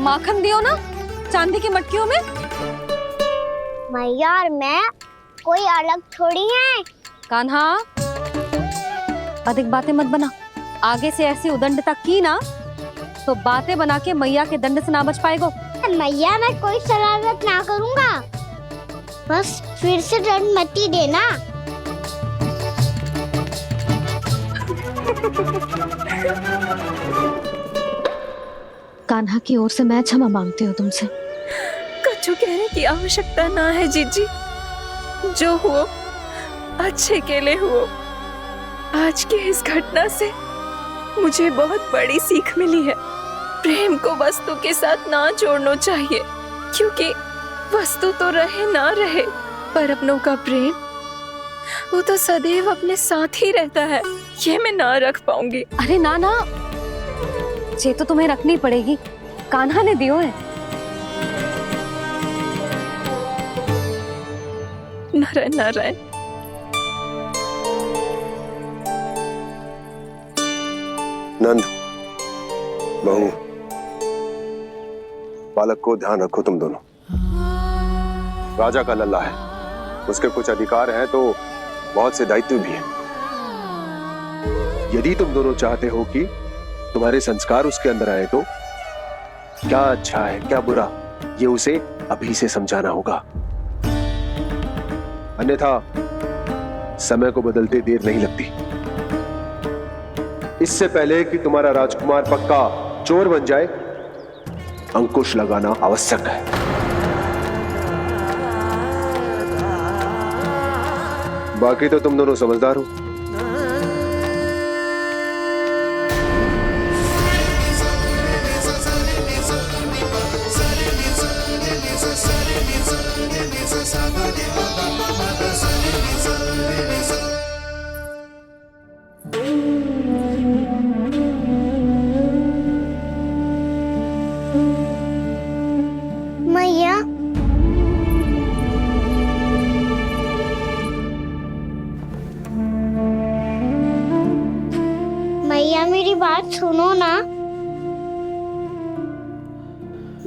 माखन दियो ना चांदी की मटकियों में। मैया और मैं कोई अलग थोड़ी है। कान्हा अधिक बातें मत बना, आगे से ऐसी उदंडता की ना तो बातें बना के मैया के दंड से ना बच पाएगो। मैया मैं कोई शरारत ना करूंगा, बस फिर से दंड मत ही देना। कान्हा की ओर से मैं क्षमा मांगती हूँ तुमसे। कछु कहने की आवश्यकता ना है जीजी, जो हुआ अच्छे के लिए हुआ। आज की इस घटना से मुझे बहुत बड़ी सीख मिली है। प्रेम को वस्तु के साथ ना जोड़ना चाहिए, क्योंकि वस्तु तो रहे ना रहे पर अपनों का प्रेम वो तो सदैव अपने साथ ही रहता है। ये मैं ना रख पाऊंगी। अरे ना ना, ये तो तुम्हें रखनी पड़ेगी, कान्हा ने दियो है। नारायण नारायण। नंद, बहू, बालक को ध्यान रखो तुम दोनों। राजा का लल्ला है, उसके कुछ अधिकार हैं तो बहुत से दायित्व भी हैं। यदि तुम दोनों चाहते हो कि तुम्हारे संस्कार उसके अंदर आए तो क्या अच्छा है क्या बुरा ये उसे अभी से समझाना होगा, अन्यथा समय को बदलते देर नहीं लगती। इससे पहले कि तुम्हारा राजकुमार पक्का चोर बन जाए, अंकुश लगाना आवश्यक है। बाकी तो तुम दोनों समझदार हो। मैया मैया मेरी बात सुनो ना।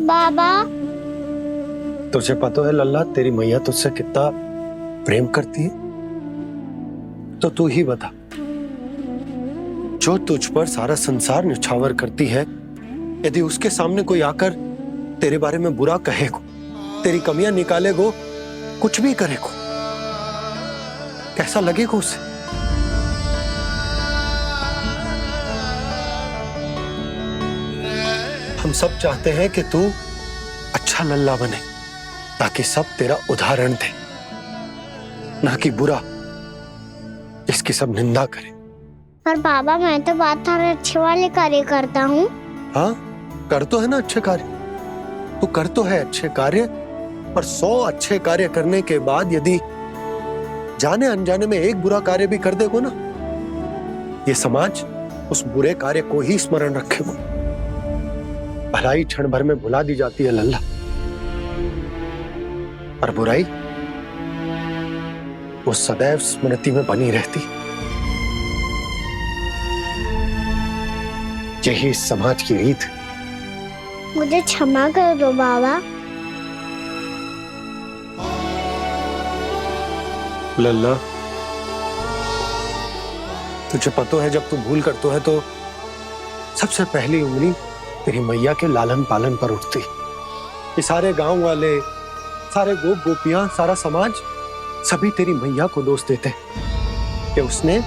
बाबा तुझे पता है लल्ला, तेरी मैया तुझसे कितना प्रेम करती है, तो तू ही बता। जो तुझ पर सारा संसार न्यौछावर करती है, यदि उसके सामने कोई आकर तेरे बारे में बुरा कहेगो, तेरी कमियां निकालेगो, कुछ भी करेगो, कैसा लगेगा उसे? हम सब चाहते हैं कि तू अच्छा लल्ला बने, ताकि सब तेरा उदाहरण दे, ना कि बुरा जिसकी सब निंदा करे। पर बाबा मैं तो बात थारे अच्छे वाले कार्य करता हूँ। हाँ, कर तो है ना अच्छे कार्य, तू कर तो है अच्छे कार्य, पर 100 अच्छे कार्य करने के बाद यदि जाने अनजाने में एक बुरा कार्य भी कर देगो ना, ये समाज उस बुरे कार्य को ही स्मरण रखेगो। भलाई क्षण भर में भुला दी जाती है लल्ला, पर बुराई वो सदैव स्मृति में बनी रहती। यही इस समाज की रीत। मुझे क्षमा कर दो बाबा। लल्ला, तुझे पता है जब तू भूल करतो है तो सबसे पहली उंगली तेरी मैया के लालन पालन पर उठती। ये सारे गांव वाले, सारे गोप गोपियां, सारा समाज सभी तेरी मैया को दोष देते कि उसने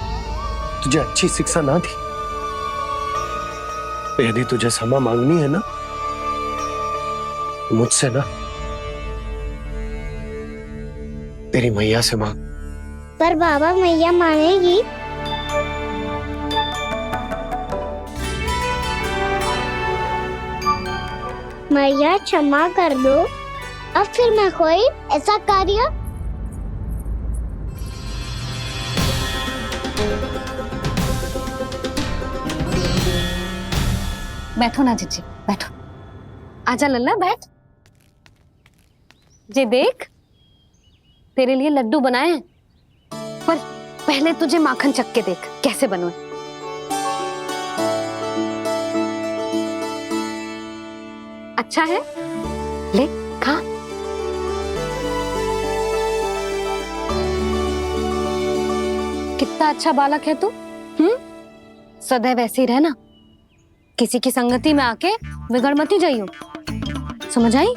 तुझे अच्छी शिक्षा ना दी। तो यदि तुझे क्षमा मांगनी है ना, मुझसे ना, तेरी मैया से मांग। पर बाबा मैया मानेगी? मैया क्षमा कर दो, अब फिर मैं कोई ऐसा कार्य। बैठो ना जीजी, बैठो। आजा लल्ला, बैठ। जे देख, तेरे लिए लड्डू बनाए हैं, पर पहले तुझे माखन चख के देख कैसे बने। अच्छा है, ले खा। कितना अच्छा बालक है तू। सदैव ऐसे ही रहना, किसी की संगति में आके बिगड़ मती जाइयो, समझ आई?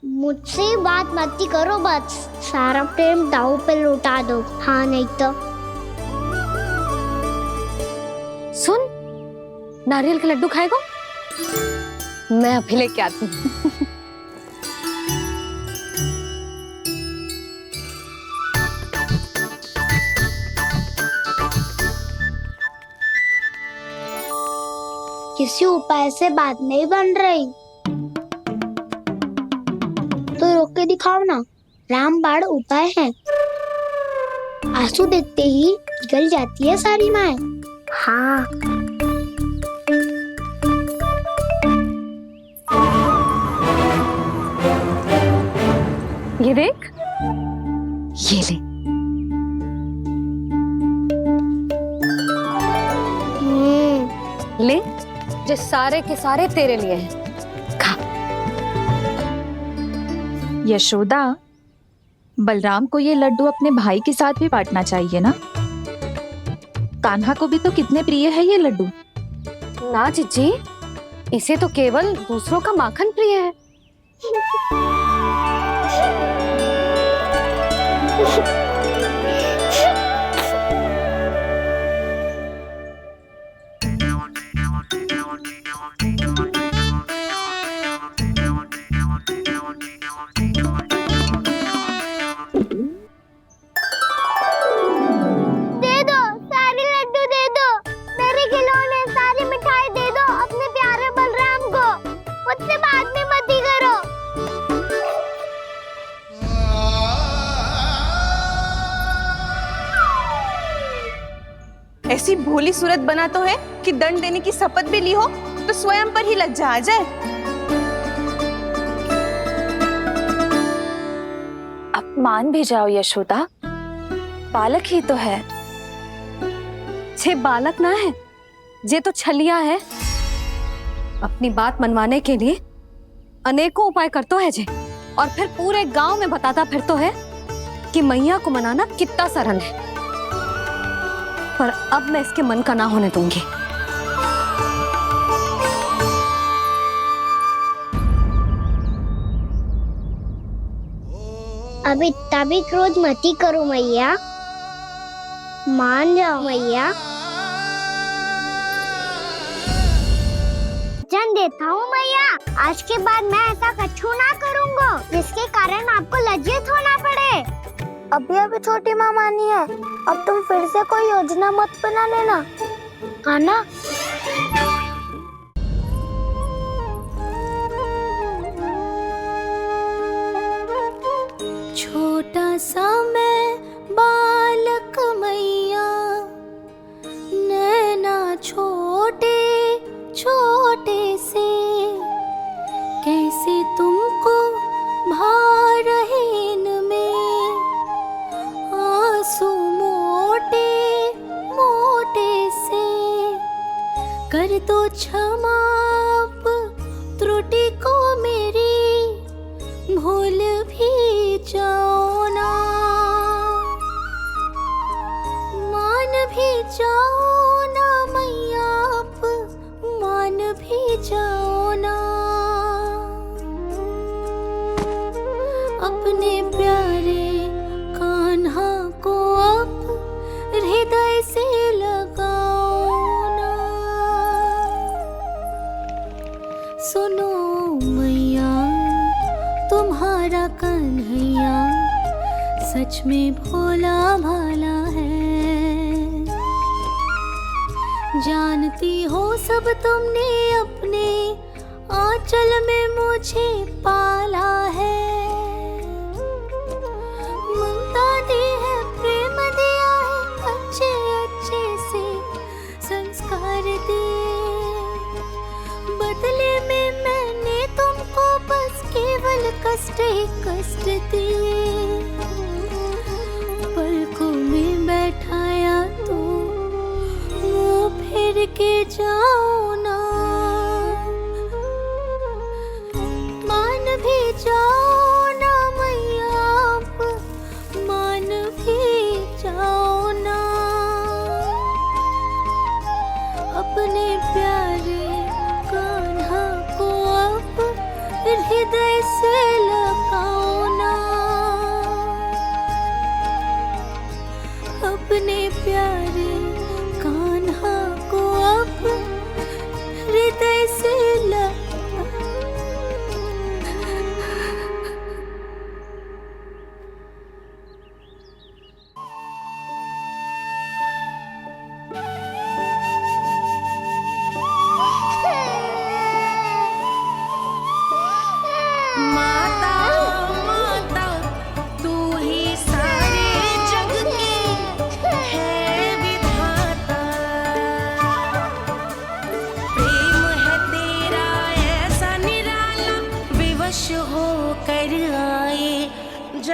मुझसे बात मत करो, बस सारा प्रेम दाव पे लुटा दो। हाँ नहीं तो सुन, नारियल के लड्डू खाएगा? मैं अभी लेके आती हूँ। किसी उपाय से बात नहीं बन रही तो रोक के दिखाओ ना। रामबाण उपाय है, आंसू देखते ही पिघल जाती है सारी माए। हाँ ये देख, ये ले। ले, जो सारे के सारे तेरे लिए हैं, खा। यशोदा, बलराम को ये लड्डू अपने भाई के साथ भी बांटना चाहिए ना। कान्हा को भी तो कितने प्रिय है ये लड्डू। ना जीजी, इसे तो केवल दूसरों का माखन प्रिय है। ऐसी भोली सूरत बना तो है कि दंड देने की शपथ भी ली हो तो स्वयं पर ही लज्जा आ जाए। अब मान भी जाओ यशोदा, बालक ही तो है। छे बालक ना है, जे तो छलिया है। अपनी बात मनवाने के लिए अनेकों उपाय करतो है जे, और फिर पूरे गांव में बताता फिरतो है कि मैया को मनाना कितना सरल है। पर अब मैं इसके मन का ना होने दूंगी। अब इतना भी क्रोध मती करो मैया, मान जाओ मैया। वचन देता हूँ मैया, आज के बाद मैं ऐसा कछु ना करूँगा जिसके कारण आपको लज्जित होना पड़े। अभी छोटी माँ मानी है, अब तुम फिर से कोई योजना मत बना लेना, हाँ ना? छोटा सा मैं बालक मैया, नैना छोटे छोटे से, कैसे तुमको भा रहे इनमें आंसू मोटे मोटे से। कर दो क्षमा त्रुटि को मेरी, भूल भी जाओ ना, मान भी जाओ ना मैया, आप मान भी जाओ ना। अपने प्यारे कान्हा को अब हृदय से लगाओ ना। सुनो मैया, तुम्हारा कन्हैया सच में भोला भाला है। जानती हो सब तुमने अपने आंचल में मुझे पाला है। ममता दी है, प्रेम दिया है, अच्छे अच्छे से संस्कार दिए। बदले में मैंने तुमको बस केवल कष्ट ही कष्ट दिए। पलकों में बैठाया तो मुँह फेर के जाओ ना,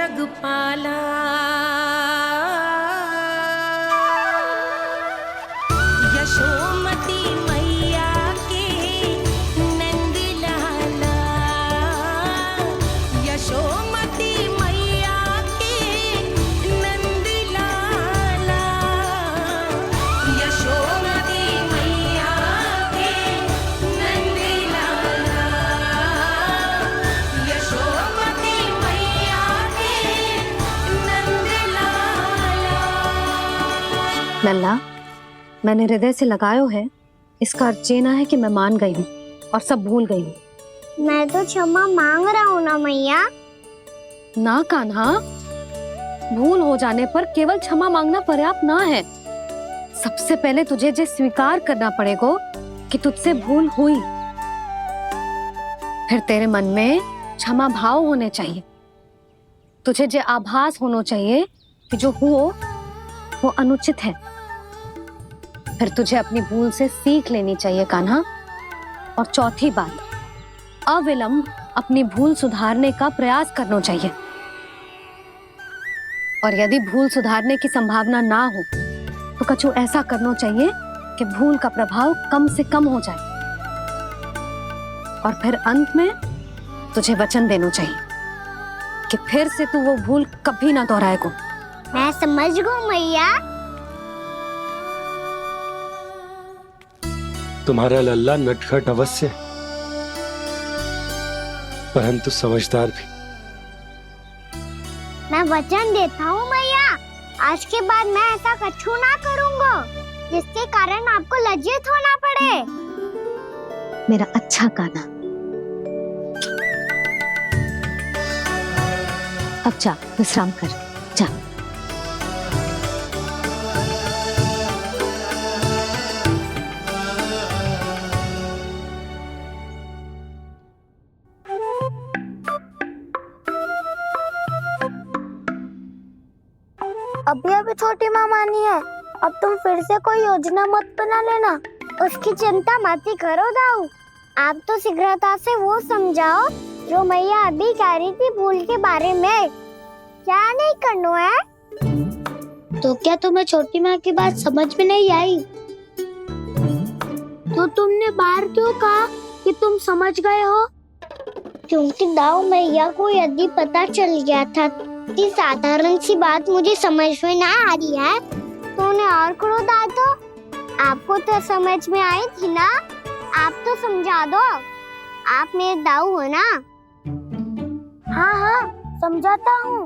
जग पाला। यशोमती मैया के नंद लाला, यशोमती मैया के नंद लाला, यशोमती मैया के नंद लाला, यशोमती मैया के नंद लाला। लल्ला, मैंने हृदय से लगायो है, इसका अर्थ ये ना है कि मैं मान गई हूँ और सब भूल गई हूँ। मैं तो क्षमा मांग रहा हूँ ना मैया। ना कान्हा, भूल हो जाने पर केवल क्षमा मांगना पर्याप्त ना है। सबसे पहले तुझे ये स्वीकार करना पड़ेगा कि तुझसे भूल हुई। फिर तेरे मन में क्षमा भाव होने चाहिए। तुझे ये आभास होना चाहिए कि जो हुआ वो अनुचित है। फिर तुझे अपनी भूल से सीख लेनी चाहिए कान्हा। और चौथी बात, अविलंब अपनी भूल सुधारने का प्रयास करना चाहिए। और यदि भूल सुधारने की संभावना ना हो तो कछु ऐसा करना चाहिए कि भूल का प्रभाव कम से कम हो जाए। और फिर अंत में तुझे वचन देना चाहिए कि फिर से तू वो भूल कभी ना दोहराएगा। मैं समझ गई मैया। तुम्हारा लल्ला नटखट अवश्य, परंतु समझदार भी। मैं वचन देता हूँ मैया, आज के बाद मैं ऐसा कछु ना करूँगा जिसके कारण आपको लज्जित होना पड़े। मेरा अच्छा कान्हा, अब जा विश्राम कर, जा। अभी छोटी माँ मानी है, अब तुम फिर से कोई योजना मत बना लेना। उसकी चिंता मत ही करो दाऊ। आप तो शीघ्रता से वो समझाओ जो मैया अभी कह रही थी भूल के बारे में। क्या नहीं करना है? तो क्या तुम्हें छोटी माँ की बात समझ में नहीं आई? तो तुमने बाहर क्यों कहा कि तुम समझ गए हो? क्योंकि दाऊ मैया को यदि पता चल गया था कि साधारण सी बात मुझे समझ में ना आ रही है तो उन्हें और क्रोध आया। तो आपको तो समझ में आई थी ना, आप तो समझा दो। आप मेरे दाऊ हो ना। हाँ हाँ समझाता हूँ।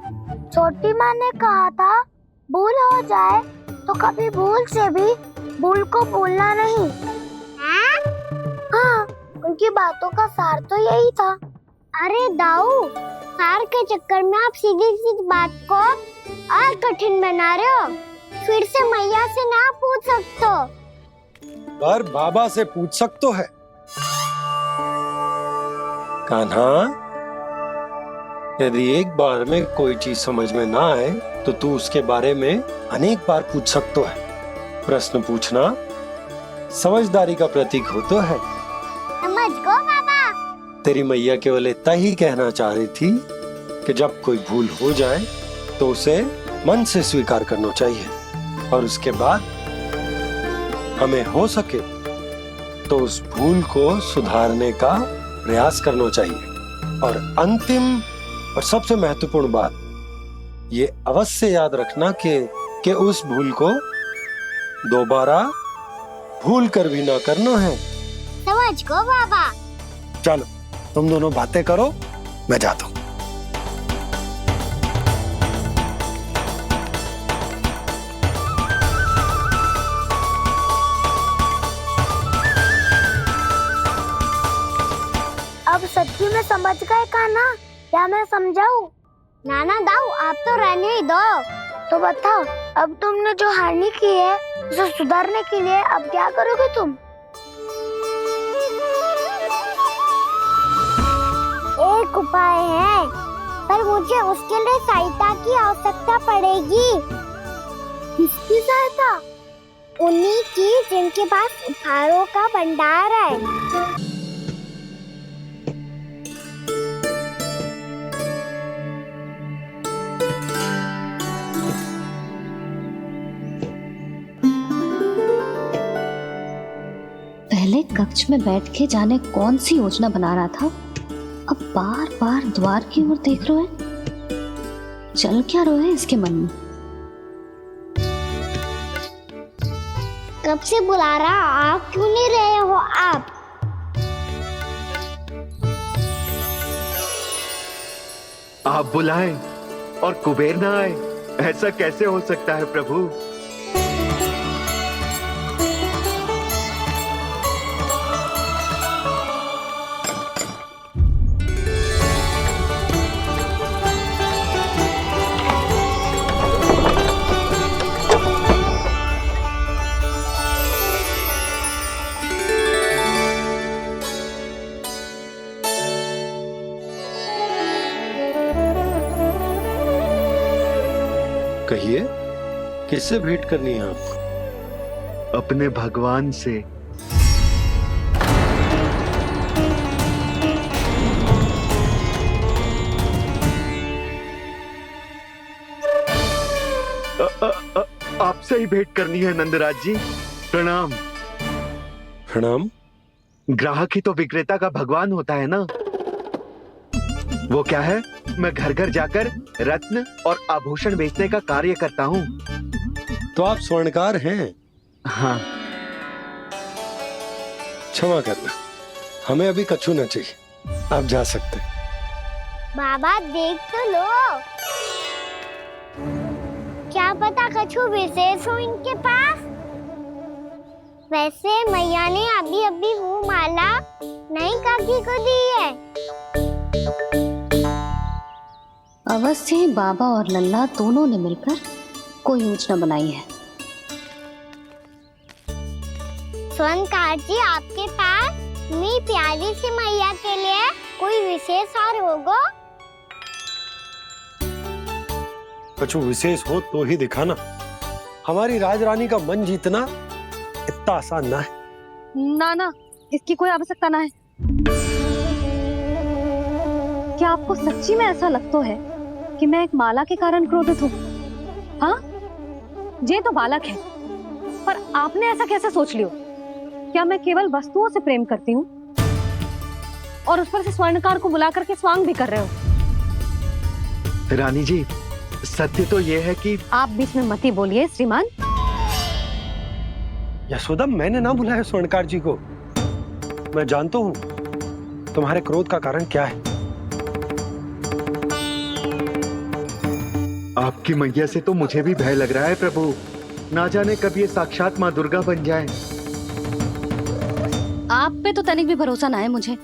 छोटी माँ ने कहा था भूल हो जाए तो कभी भूल से भी भूल को भूलना नहीं। हाँ उनकी बातों का सार तो यही था। अरे दाऊ, सार के चक्कर में आप सीधी सीधी बात को और कठिन बना रहे हो। फिर से मैया से ना पूछ सकते हो, पर बाबा से पूछ सकते है। कान्हा, यदि एक बार में कोई चीज समझ में ना आए तो तू उसके बारे में अनेक बार पूछ सकते है। प्रश्न पूछना समझदारी का प्रतीक होता है। समझ गो बाबा। तेरी मैया केवल इतना ही कहना चाह रही थी कि जब कोई भूल हो जाए तो उसे मन से स्वीकार करना चाहिए और उसके बाद हमें हो सके तो उस भूल को सुधारने का प्रयास करना चाहिए। और अंतिम और सबसे महत्वपूर्ण बात ये अवश्य याद रखना कि उस भूल को दोबारा भूल कर भी ना करना है। समझ गो बाबा। चलो तुम दोनों बातें करो, मैं जाता हूँ। अब सच्ची में समझ गए कान्हा? क्या मैं समझाऊं? नाना दाऊ आप तो रहने ही दो। तो बताओ, अब तुमने जो हानि की है उसे सुधारने के लिए अब क्या करोगे तुम? एक उपाय है, पर मुझे उसके लिए सहायता की आवश्यकता पड़ेगी। किसकी सहायता? उन्हीं की जिनके पास उपहारों का भंडार है। बीच में बैठ के जाने कौन सी योजना बना रहा था, अब बार बार द्वार की ओर देख रहे हैं। चल क्या रहे हैं इसके मन में? कब से बुला रहा, आप क्यों नहीं रहे हो आप? आप बुलाएं और कुबेर ना आए, ऐसा कैसे हो सकता है प्रभु? कहिए, किससे भेंट करनी है आपको? अपने भगवान से। आपसे ही भेंट करनी है नंदराज जी। प्रणाम। प्रणाम। ग्राहक ही तो विक्रेता का भगवान होता है ना। वो क्या है, मैं घर घर जाकर रत्न और आभूषण बेचने का कार्य करता हूँ। तो आप स्वर्णकार हैं? हाँ। क्षमा करना, हमें अभी कछु न चाहिए, आप जा सकते हैं। बाबा देख तो लो, क्या पता कछु विशेष हो इनके पास। वैसे मैया ने अभी अभी वो माला नई काकी को दी है। अवश्य ही बाबा और लल्ला दोनों ने मिलकर कोई योजना बनाई है। स्वर्णकार जी, आपके पास मेरी प्यारी सी मैया के लिए कोई विशेष और होगा? कछु विशेष हो तो ही दिखाना। हमारी राजरानी का मन जीतना इतना आसान ना है। ना, इसकी कोई आवश्यकता ना है। क्या आपको सच्ची में ऐसा लगता है कि मैं एक माला के कारण क्रोधित हूँ? हाँ, ये तो बालक है, पर आपने ऐसा कैसे सोच लियो? क्या मैं केवल वस्तुओं से प्रेम करती हूँ और उस पर से स्वर्णकार को बुला करके स्वांग भी कर रहे हो? रानी जी, सत्य तो ये है कि आप बीच में मत ही बोलिए श्रीमान। यशोदा, मैंने ना बुलाया स्वर्णकार जी को। मैं जानता हूँ तुम्हारे क्रोध का कारण क्या है। आपकी मैया से तो मुझे भी भय लग रहा है प्रभु। ना जाने कब ये साक्षात माँ दुर्गा बन जाए। आप पे तो तनिक भी भरोसा ना है मुझे,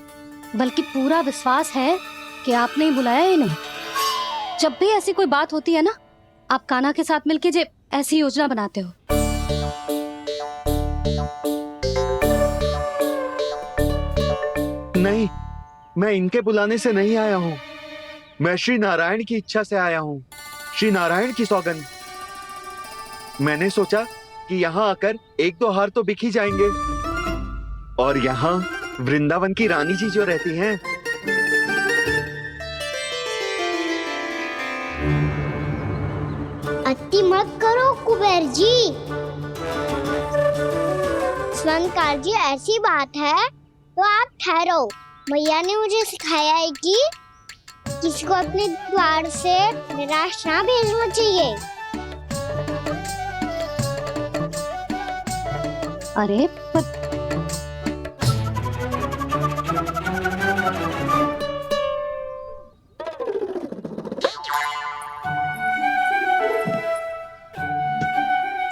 बल्कि पूरा विश्वास है कि आपने ही बुलाया है इन्हें। जब भी ऐसी कोई बात होती है ना, आप कान्हा के साथ मिलके जे ऐसी योजना बनाते हो। नहीं, मैं इनके बुलाने से नहीं आया हूँ। मैं श्री नारायण की इच्छा से आया हूँ, श्री नारायण की सौगंध। मैंने सोचा कि यहाँ आकर एक दो हार तो बिक ही जाएंगे। और यहाँ वृंदावन की रानी जी जो रहती हैं, अति मत करो कुबेर जी। स्वर्णकार जी, ऐसी बात है तो आप ठहरो। मैया ने मुझे सिखाया है कि किसी को अपने द्वार से निराश ना भेजना चाहिए। अरे पर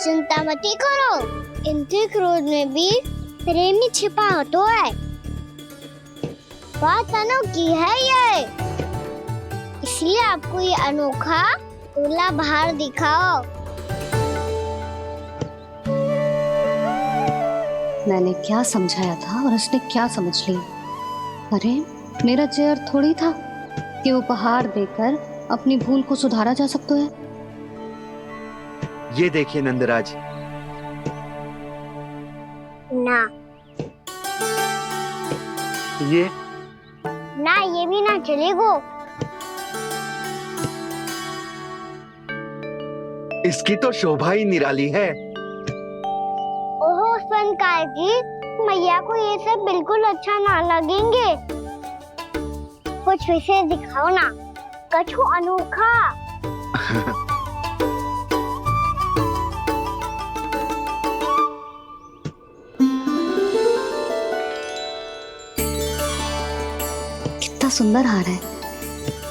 चिंता मत करो, इनके क्रोध में भी प्रेम ही छिपा तो है। बात अनोखी है ये, इसलिए आपको ये अनोखा दूल्हा बाहर दिखाओ। मैंने क्या समझाया था और उसने क्या समझ लिया? अरे मेरा जयर थोड़ी था कि उपहार देकर अपनी भूल को सुधारा जा सकता है। ये देखिए नंदराज। ना ये ना, ये भी ना चलेगो। इसकी तो शोभा ही निराली है। ओहो स्वर्णकार जी, मैया को ये सब बिल्कुल अच्छा ना लगेंगे। कुछ विशेष दिखाओ ना, कछु अनोखा। कितना सुंदर हार है,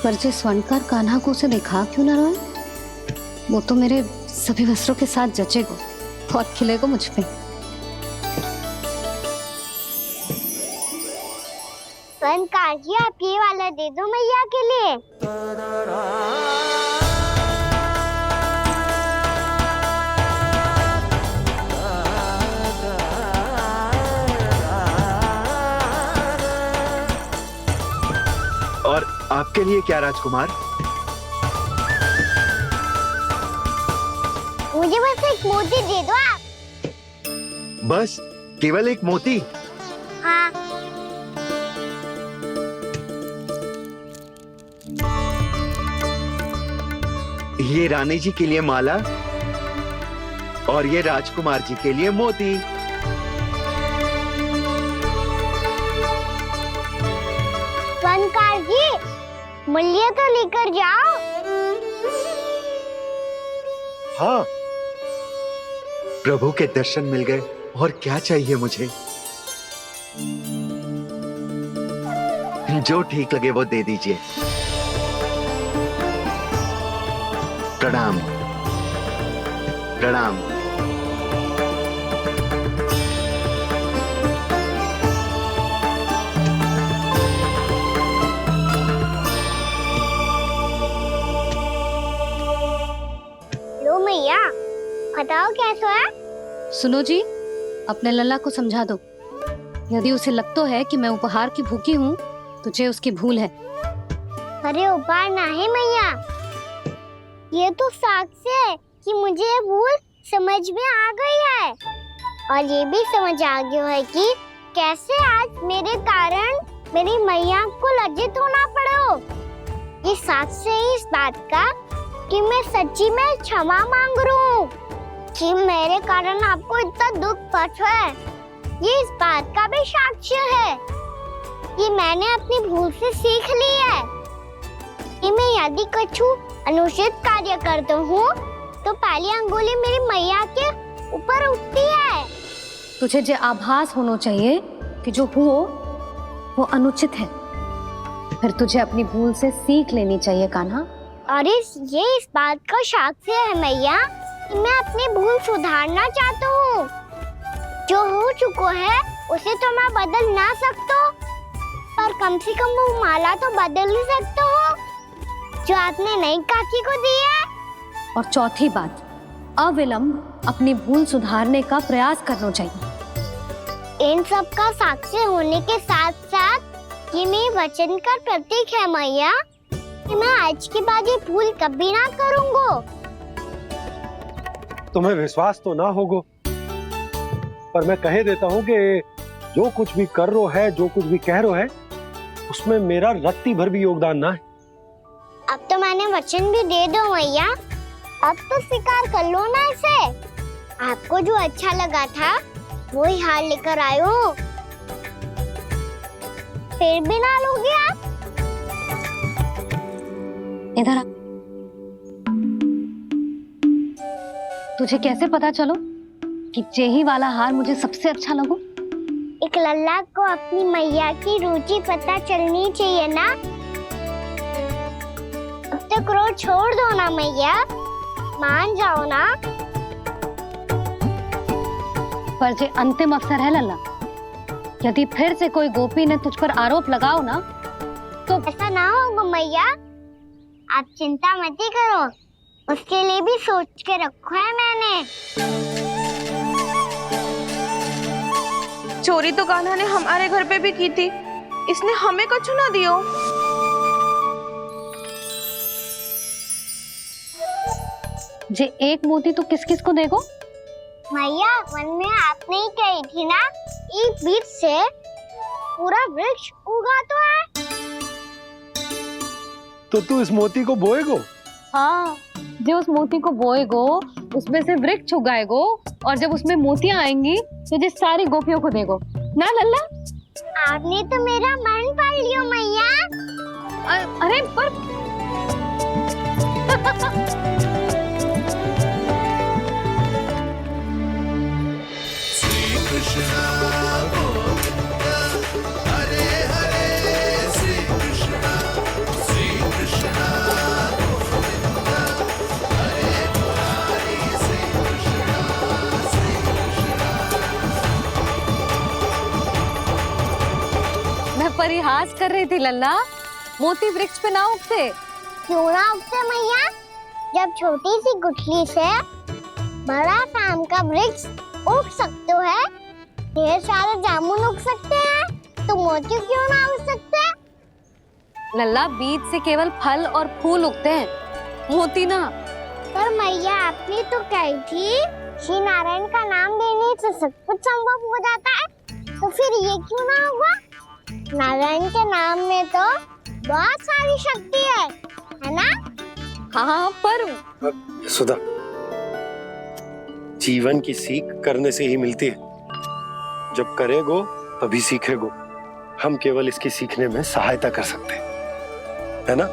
पर जो स्वर्णकार कान्हा को उसे दिखा क्यों ना रहा है? वो तो मेरे सभी वस्त्रों के साथ जचेगा और खिलेगा मुझ पे। स्वर्णकार जी, आप ये वाला दे दो मैया के लिए। और आपके लिए क्या राजकुमार? मुझे बस एक मोती दे दो आप। बस केवल एक मोती? हाँ। ये रानी जी के लिए माला और ये राजकुमार जी के लिए मोती। स्वर्णकार जी, मूल्य तो लेकर जाओ। हाँ, प्रभु के दर्शन मिल गए और क्या चाहिए मुझे? जो ठीक लगे वो दे दीजिए। प्रणाम प्रणाम। लो मैया, बताओ कैसा है? सुनो जी, अपने लल्ला को समझा दो। यदि उसे लगता है कि मैं उपहार की भूखी हूँ, तुझे उसकी भूल है। अरे उपहार ना है मैया, ये तो साक्ष्य है कि मुझे ये भूल समझ में आ गई है, और ये भी समझ आ गया है कि कैसे आज मेरे कारण मेरी मैया को लज्जित होना पड़ो। ये साक्ष्य है इस बात का कि मैं सच्ची में क्षमा मांग रहा हूँ कि मेरे कारण आपको इतना दुख पहुंचा है। ये इस बात का भी साक्ष्य है कि मैंने अपनी भूल से सीख ली है कि मैं यदि कछु अनुचित कार्य करता हूँ तो पहली अंगुली मेरी मैया के ऊपर उठती है। तुझे जो आभास होना चाहिए कि जो हुआ वो अनुचित है, फिर तुझे अपनी भूल से सीख लेनी चाहिए कान्हा। और ये इस बात का साक्ष्य है मैया कि मैं अपनी भूल सुधारना चाहता हूँ। जो हो चुका है उसे तो मैं बदल ना सकता, पर कम से कम वो माला तो बदल ही सकता हूँ जो आपने नई काकी को दी है। और चौथी बात, अविलंब अपनी भूल सुधारने का प्रयास करना चाहिए। इन सब का साक्ष्य होने के साथ साथ ये मेरे वचन का प्रतीक है मैया कि मैं आज के बाद ये भूल कभी ना करूँगा। तुम्हें विश्वास तो ना होगो, पर मैं कह देता हूँ कि जो कुछ भी कर रो है, जो कुछ भी कह रो है, उसमें मेरा रत्ती भर भी योगदान ना है। अब तो मैंने वचन भी दे दो मैया, अब तो स्वीकार कर लो ना इसे। आपको जो अच्छा लगा था वही हार लेकर आयो, फिर भी ना लोगे आप? इधर आ। तुझे कैसे पता चलो कि जेही वाला हार मुझे सबसे अच्छा लगो? एक लल्ला को अपनी मैया की रुचि पता चलनी चाहिए ना। अब तक क्रोध छोड़ दो ना मैया, मान जाओ ना। पर जे अंतिम अवसर है लल्ला, यदि फिर से कोई गोपी ने तुझ पर आरोप लगाओ ना तो ऐसा ना होगा मैया, आप चिंता मत ही करो, उसके लिए भी सोच के रखो है मैंने। चोरी तो कान्हा ने हमारे घर पे भी की थी, इसने हमें कछु ना दियो। जे एक मोती तो किस किस को देगो? मैया, मन में आपने ही कही थी ना, एक बीज से पूरा वृक्ष उगा तो है। तो तू इस मोती को बोएगो? हाँ, जो उस मोती को बोएगो उसमें से वृक्ष उगाएगो, और जब उसमें मोतियां आएंगी तो जिस सारी गोपियों को देगो। ना लल्ला। आपने तो मेरा मन पढ़ लियो मैया। अरे पर मैं परिहास कर रही थी लल्ला, मोती वृक्ष पे ना उगते। क्यों ना उगते मैया? जब छोटी सी गुठली से बड़ा आम का वृक्ष उग सकते है, ढेर सारे जामुन उग सकते हैं, तो मोती क्यों ना उग सकते? लल्ला, बीज से केवल फल और फूल उगते हैं, मोती ना। पर मैया आपने तो कही थी श्री नारायण का नाम लेने से सब कुछ संभव हो जाता है, तो फिर ये क्यों ना होगा? नारायण के नाम में तो बहुत सारी शक्ति है ना? हाँ, पर सुधा, जीवन की सीख करने से ही मिलती है। जब करेगो तभी सीखेगो। हम केवल इसकी सीखने में सहायता कर सकते हैं, है ना?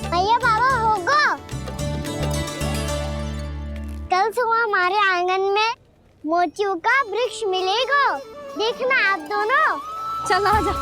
भैया बाबा होगो, कल सुबह हमारे आंगन में मोतियों का वृक्ष मिलेगा। देखना आप दोनों। चल आ जा।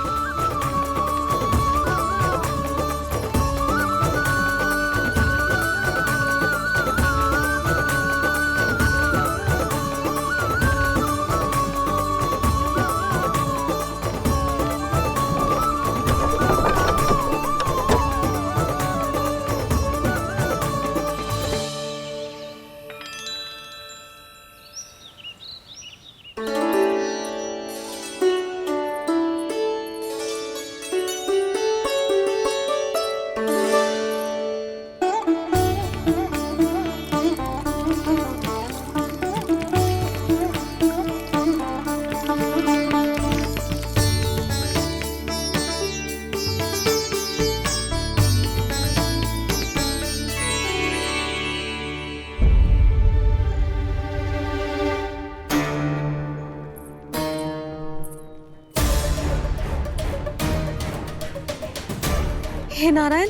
हे नारायण,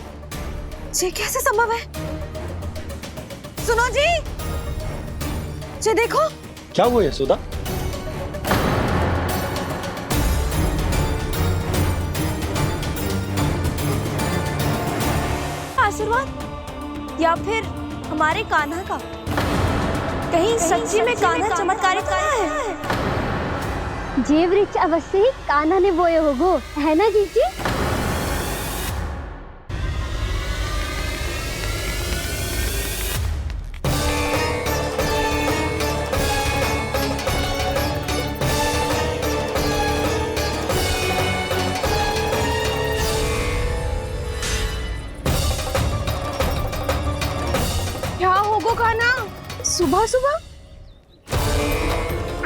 ये कैसे संभव है? सुनो जी, ये देखो। क्या हुआ है सुधा? आशीर्वाद या फिर हमारे कान्हा का? कहीं सच्ची में कान्हा चमत्कारित करा है? जे वृक्ष अवश्य ही कान्हा ने बोए होगो, है ना जीजी? क्या होगो कान्हा सुबह सुबह?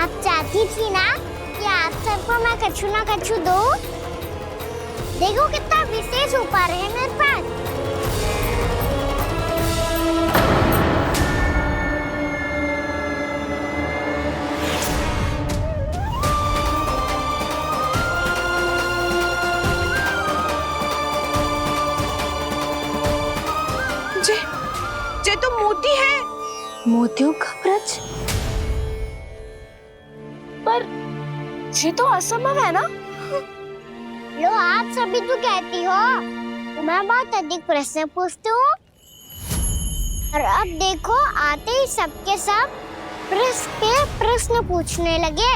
आप चाहती थी ना कि आप सबको मैं कछु ना कछु दूं? देखो कितना विशेष उपहार है मेरे पास। ये तो मोती है। मोतियों का वृक्ष? पर ये तो असंभव है ना? लो, आप सभी तो कहती हो, मैं बहुत अधिक प्रश्न पूछती हूँ, और अब देखो आते ही सबके सब प्रश्न पे प्रश्न पूछने लगे।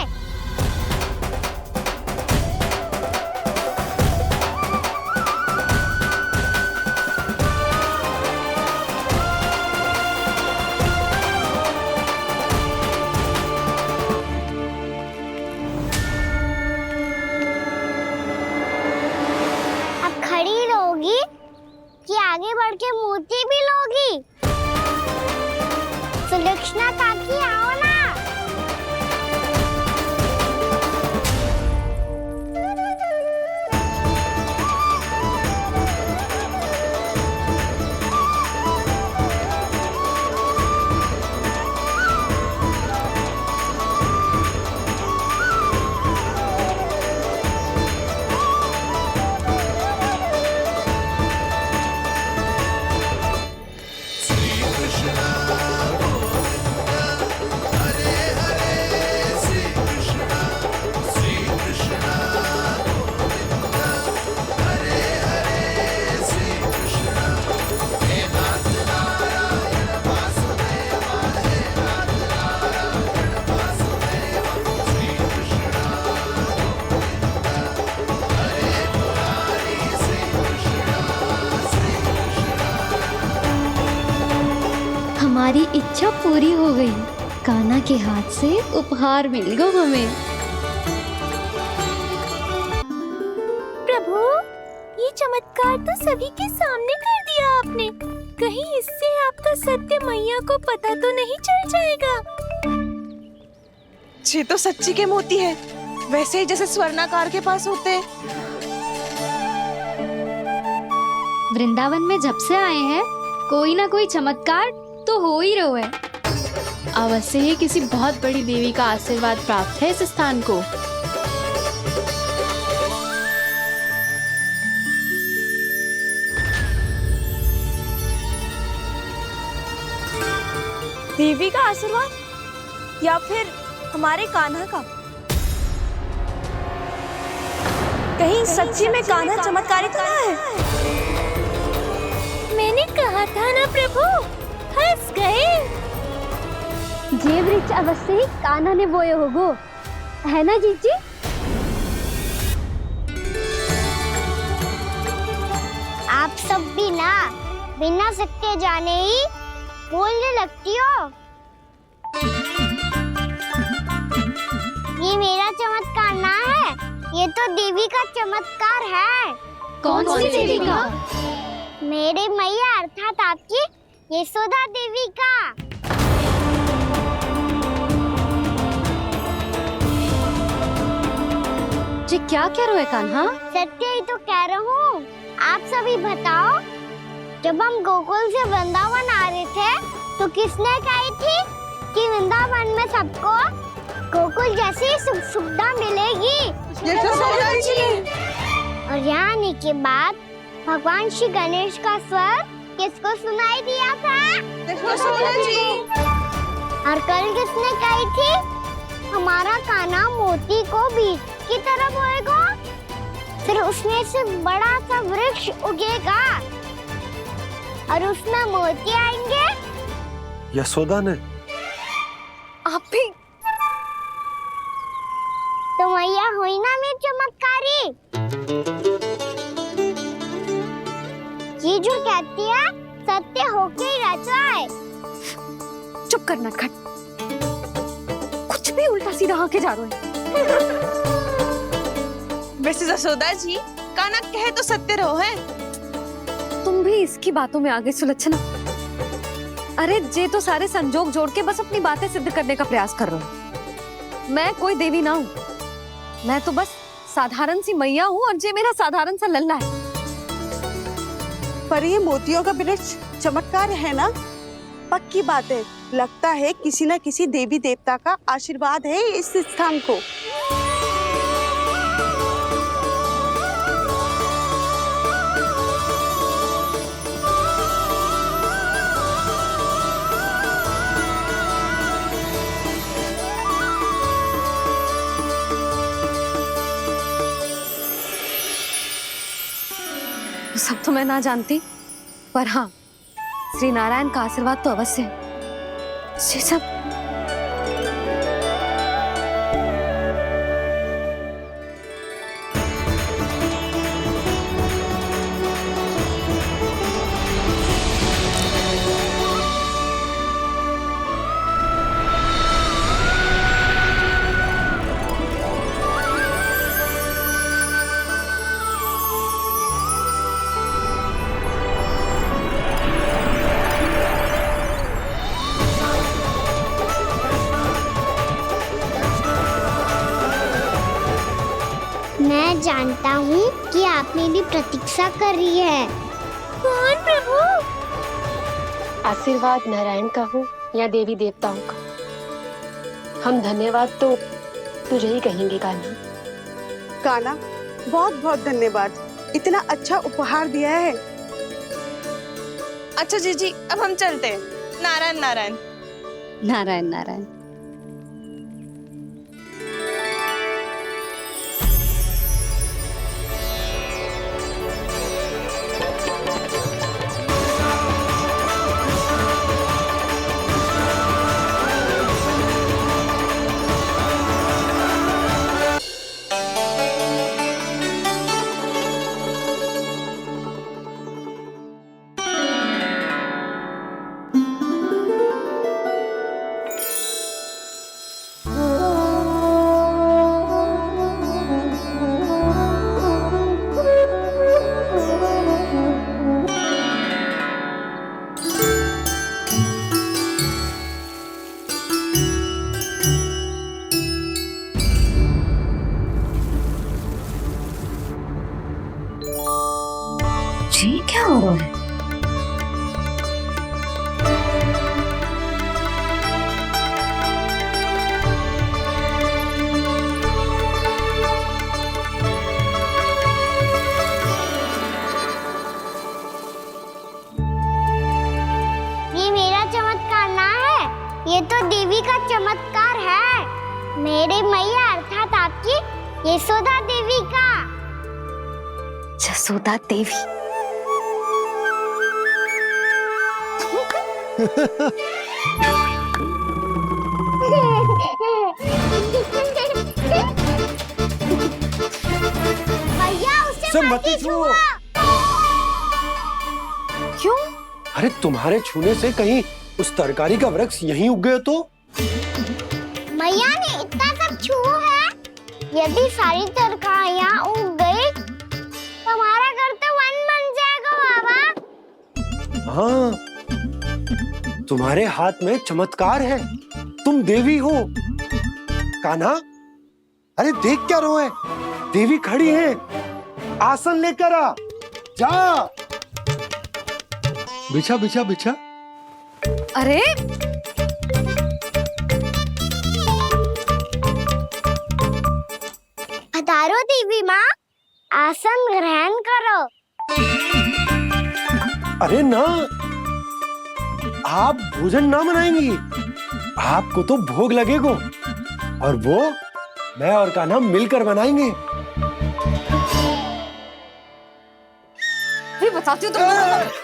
आगे बढ़ के मोती भी लोगी? कृष्णा काकी आओ ना। हमारी इच्छा पूरी हो गई। कान्हा के हाथ से उपहार मिल गया हमें। प्रभु, ये चमत्कार तो सभी के सामने कर दिया आपने। कहीं इससे आपका सत्य मैया को पता तो नहीं चल जाएगा? ये तो सच्ची के मोती है, वैसे ही जैसे स्वर्णाकार के पास होते हैं। वृंदावन में जब से आए हैं, कोई ना कोई चमत्कार तो हो ही रहा है। अवश्य ही किसी बहुत बड़ी देवी का आशीर्वाद प्राप्त है इस स्थान को। देवी का आशीर्वाद या फिर हमारे कान्हा का? कहीं सच्ची में कान्हा चमत्कारी तो ना है? मैंने कहा था ना प्रभु, हंस गए। ये वृक्ष अवश्य ही कान्हा ने बोए होगो, है ना जीजी? आप सब भी ना बिना सत्य जाने ही बोलने लगती हो। ये मेरा चमत्कार ना है, ये तो देवी का चमत्कार है। कौन सी देवी का? मेरे मैया अर्थात आपकी यशोदा देवी का। जी क्या कह रहे हो कान्हा? सत्य ही तो कह रहा हूँ। आप सभी बताओ, जब हम गोकुल से वृंदावन आ रहे थे तो किसने कही थी कि वृंदावन में सबको गोकुल जैसी सुख सुविधा मिलेगी? यशोदा जी। और यहाँ आने के बाद भगवान श्री गणेश का स्वर किसको सुनाई दिया था? यशोदा जी। और कल किसने कही थी हमारा कान्हा मोती को बीज की तरफ होएगा, फिर उसमें से बड़ा सा वृक्ष उगेगा और उसमें मोती आएंगे? यशोदा ने? आप भी? तो मैया हुई ना मेरी चमत्कारी। ये जो कहती है सत्य होके ही रहता है। चुप कर नटखट, कुछ भी उल्टा सीधा आके जा रहे हैं। वैसे यशोदा जी, कान्हा कहे तो सत्य रहो है। तुम भी इसकी बातों में आगे सुलझना। अरे जे तो सारे संजोग जोड़ के बस अपनी बातें सिद्ध करने का प्रयास कर रहे हो। मैं कोई देवी ना हूँ, मैं तो बस साधारण सी मैया हूँ और जे मेरा साधारण सा लल्ला है। पर ये मोतियों का वृक्ष चमत्कार है ना? पक्की बात है, लगता है किसी न किसी देवी देवता का आशीर्वाद है इस स्थान को। सब तो मैं ना जानती, पर हाँ, श्री नारायण का आशीर्वाद तो अवश्य है। ये सब मैं जानता हूँ कि आप मेरी प्रतीक्षा कर रही है। कौन प्रभु? आशीर्वाद नारायण का हो या देवी देवताओं का, हम धन्यवाद तो तुझे ही कहेंगे कान्हा। कान्हा, बहुत बहुत धन्यवाद, इतना अच्छा उपहार दिया है। अच्छा जीजी, अब हम चलते हैं। नारायण नारायण। नारायण नारायण। जी क्या हो रहा है? ये मेरा चमत्कार ना है, ये तो देवी का चमत्कार है। मेरे मैया अर्थात आपकी यशोदा देवी का। जसोदा देवी। भैया उसे मत छुओ। क्यों? अरे तुम्हारे छूने से कहीं उस तरकारी का वृक्ष यहीं उग गए तो? मैया ने इतना सब छुआ है, यदि सारी तरकारियां उग गई तो हमारा घर तो वन बन जाएगा बाबा। हाँ, तुम्हारे हाथ में चमत्कार है, तुम देवी हो। कान्हा, अरे देख क्या रो है, देवी खड़ी है, आसन लेकर आ, जा। बिछा बिछा बिछा। अरे पधारो देवी माँ, आसन ग्रहण करो। अरे ना, आप भोजन ना बनाएंगी, आपको तो भोग लगेगा और वो मैं और कान्हा मिलकर बनाएंगे। भी बताती हूँ तुमको।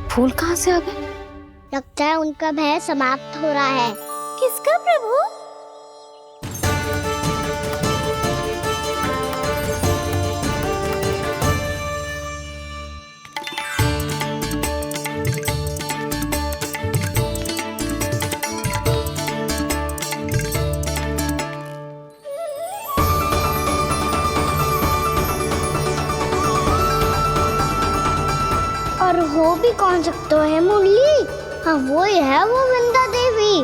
फूल कहाँ से आ गए? लगता है उनका भय समाप्त हो रहा है। किसका प्रभु? और हो भी कौन सकता है मुरली? हाँ वो ही है, वो वृंदा देवी।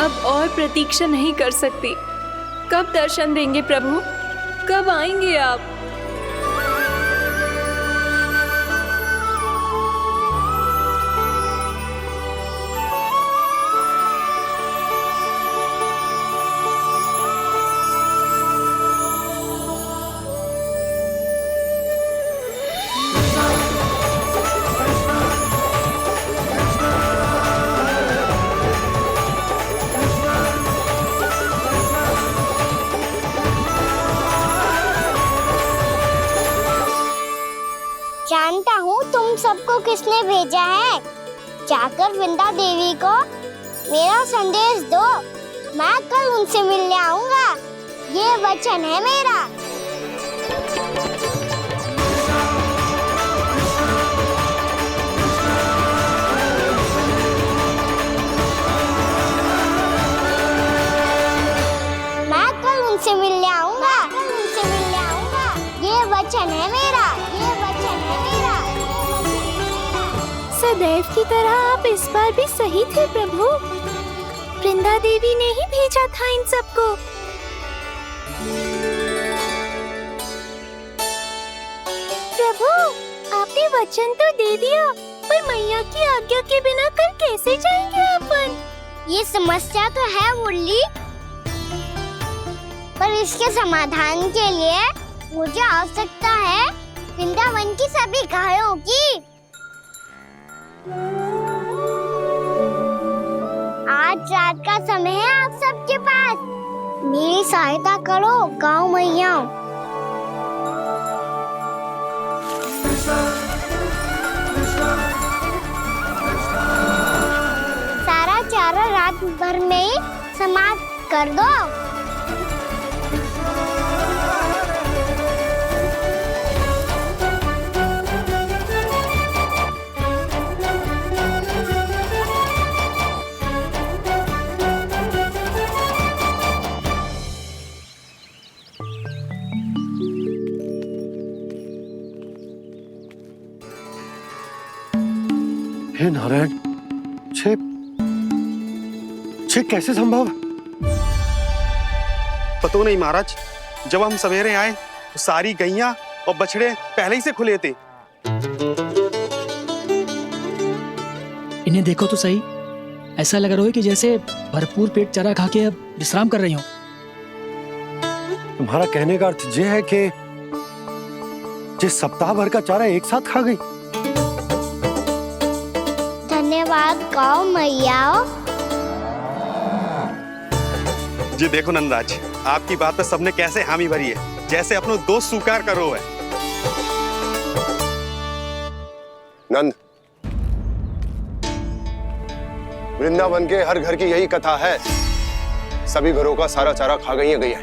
अब और प्रतीक्षा नहीं कर सकती। कब दर्शन देंगे प्रभु? कब आएंगे आप? जानता हूँ तुम सबको किसने भेजा है। जाकर वृंदा देवी को मेरा संदेश दो, मैं कल उनसे मिलने आऊंगा। ये वचन है मेरा। मैं कल उनसे मिलने आऊंगा। ये वचन है मेरा। सदैव की तरह आप इस बार भी सही थे प्रभु। वृंदा देवी ने ही भेजा था इन सबको। प्रभु, आपने वचन तो दे दिया, पर मैया की आज्ञा के बिना कल कैसे जाएंगे अपन? ये समस्या तो है मुरली, पर इसके समाधान के लिए मुझे आवश्यकता है वृंदावन की सभी गायों की। आज रात का समय है आप सबके पास। मेरी सहायता करो गाँव मैया। सारा चारा रात भर में ही समाप्त कर दो। हे नारायण, छे कैसे संभव? पता नहीं महाराज, जब हम सवेरे आए तो सारी गैया और बछड़े पहले ही से खुले थे। इन्हें देखो तो सही, ऐसा लग रहा है कि जैसे भरपूर पेट चारा खा के अब विश्राम कर रही हो। तुम्हारा कहने का अर्थ ये है कि जिस सप्ताह भर का चारा एक साथ खा गई। धन्यवाद गाँव मैया। जी देखो नंदराज, आपकी बात पे सबने कैसे हामी भरी है, जैसे अपनो दोस्त स्वीकार करो है। नंद, वृंदावन के हर घर की यही कथा है। सभी घरों का सारा चारा खा गई है गैया।